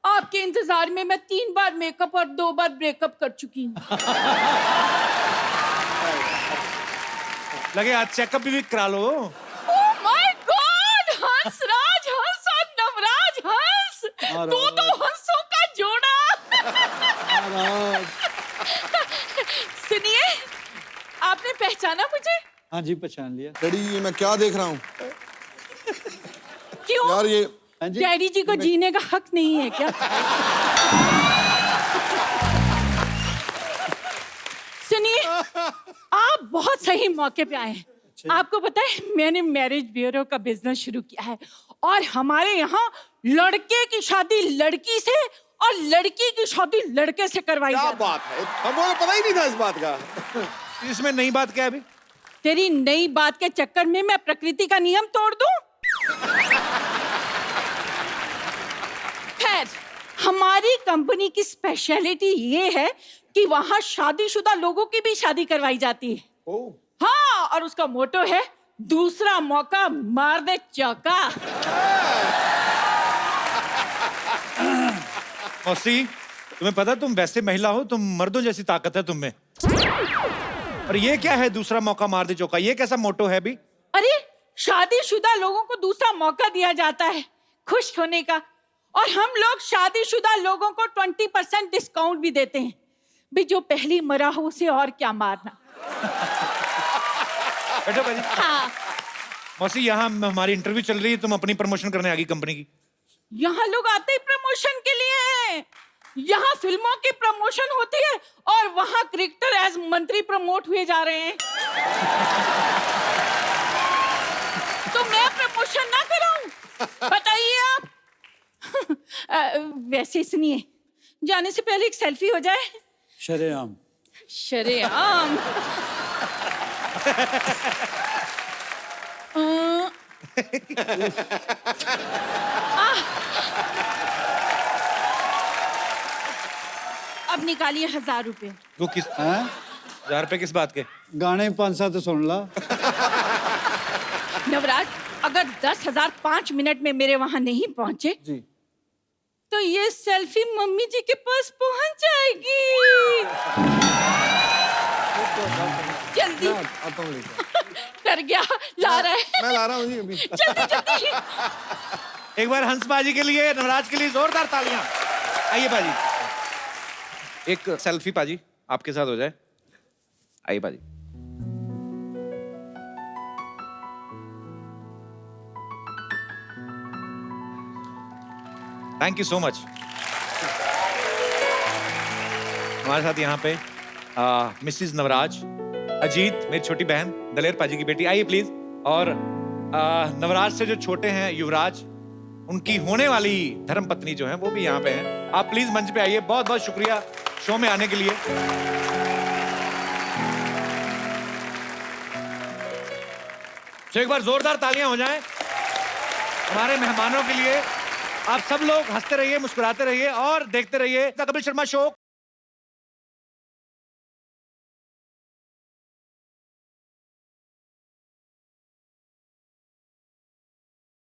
आपके इंतजार में मैं 3 बार मेकअप और 2 बार ब्रेकअप कर चुकी हूँ। लगे आज चेकअप भी करा लो। Oh my God, Hansraj Hans और नवराज हंस, दो हंसों का जोड़ा। सुनिए, आपने पहचाना मुझे? हाँ जी पहचान लिया। डैडी ये मैं क्या देख रहा हूँ क्यों यार? ये डैडी जी को जीने का हक नहीं है क्या? सुनिए, आप बहुत सही मौके पे आए हैं। आपको पता है मैंने मैरिज ब्यूरो का बिजनेस शुरू किया है, और हमारे यहाँ लड़के की शादी लड़की से और लड़की की शादी लड़के से करवाई क्या जाती है। बात है, हमको पता ही नहीं था इस बात का। इसमें नई बात क्या है अभी? तेरी नई बात के चक्कर में मैं प्रकृति का नियम तोड़ दूं? खैर, हमारी कंपनी की स्पेशलिटी ये है कि वहां शादीशुदा लोगों की भी शादी करवाई जाती है। हाँ, और उसका मोटो है दूसरा मौका मार दे चौका। मौसी, तुम्हें पता तुम वैसे महिला हो, तुम मर्दों जैसी ताकत है तुम में। और ये क्या है दूसरा मौका मार दे चौका, ये कैसा मोटो है भी? अरे शादीशुदा लोगों को दूसरा मौका दिया जाता है खुश होने का, और हम लोग शादीशुदा लोगों को 20% डिस्काउंट भी देते हैं। भी जो पहली मरा हो उसे और क्या मारना। बैठो भाई। हाँ। मौसी यहाँ हमारी इंटरव्यू चल रही है, तुम अपनी प्रमोशन करने आ गई कंपनी की। यहाँ लोग आते ही प्रमोशन के लिए हैं। यहाँ फिल्मों की प्रमोशन होती है और वहाँ क्रिकेटर एज मंत्री प्रमोट हुए जा रहे हैं। क्वेश्चन ना कराऊं? बताइए आप। वैसे सुनिए, जाने से पहले एक सेल्फी हो जाए। शरेआम। शरेआम। अब निकालिए 1000 रुपए। वो किस हैं? 1000 रुपए किस बात के? गाने 5-7 तो सुन ला। नवराज, अगर 10,000 5 मिनट में मेरे वहां नहीं पहुंचे जी तो ये सेल्फी मम्मी जी के पास पहुंच जाएगी। जल्दी। कर गया, ला रहा है। मैं ला रहा हूँ जी अभी। जल्दी जल्दी। एक बार हंस बाजी के लिए, नवराज के लिए जोरदार तालियां। आइए बाजी, एक सेल्फी पाजी आपके साथ हो जाए। आइए बाजी। Thank you so much. हमारे साथ यहाँ पे मिसिज नवराज, अजीत मेरी छोटी बहन, दलेर पाजी की बेटी, आइए प्लीज। और नवराज से जो छोटे हैं युवराज, उनकी होने वाली धर्मपत्नी जो है वो भी यहाँ पे हैं। आप प्लीज मंच पे आइए। बहुत बहुत शुक्रिया शो में आने के लिए। तो एक बार जोरदार तालियां हो जाएं हमारे मेहमानों के लिए। आप सब लोग हंसते रहिए, मुस्कुराते रहिए और देखते रहिए द कपिल शर्मा शो।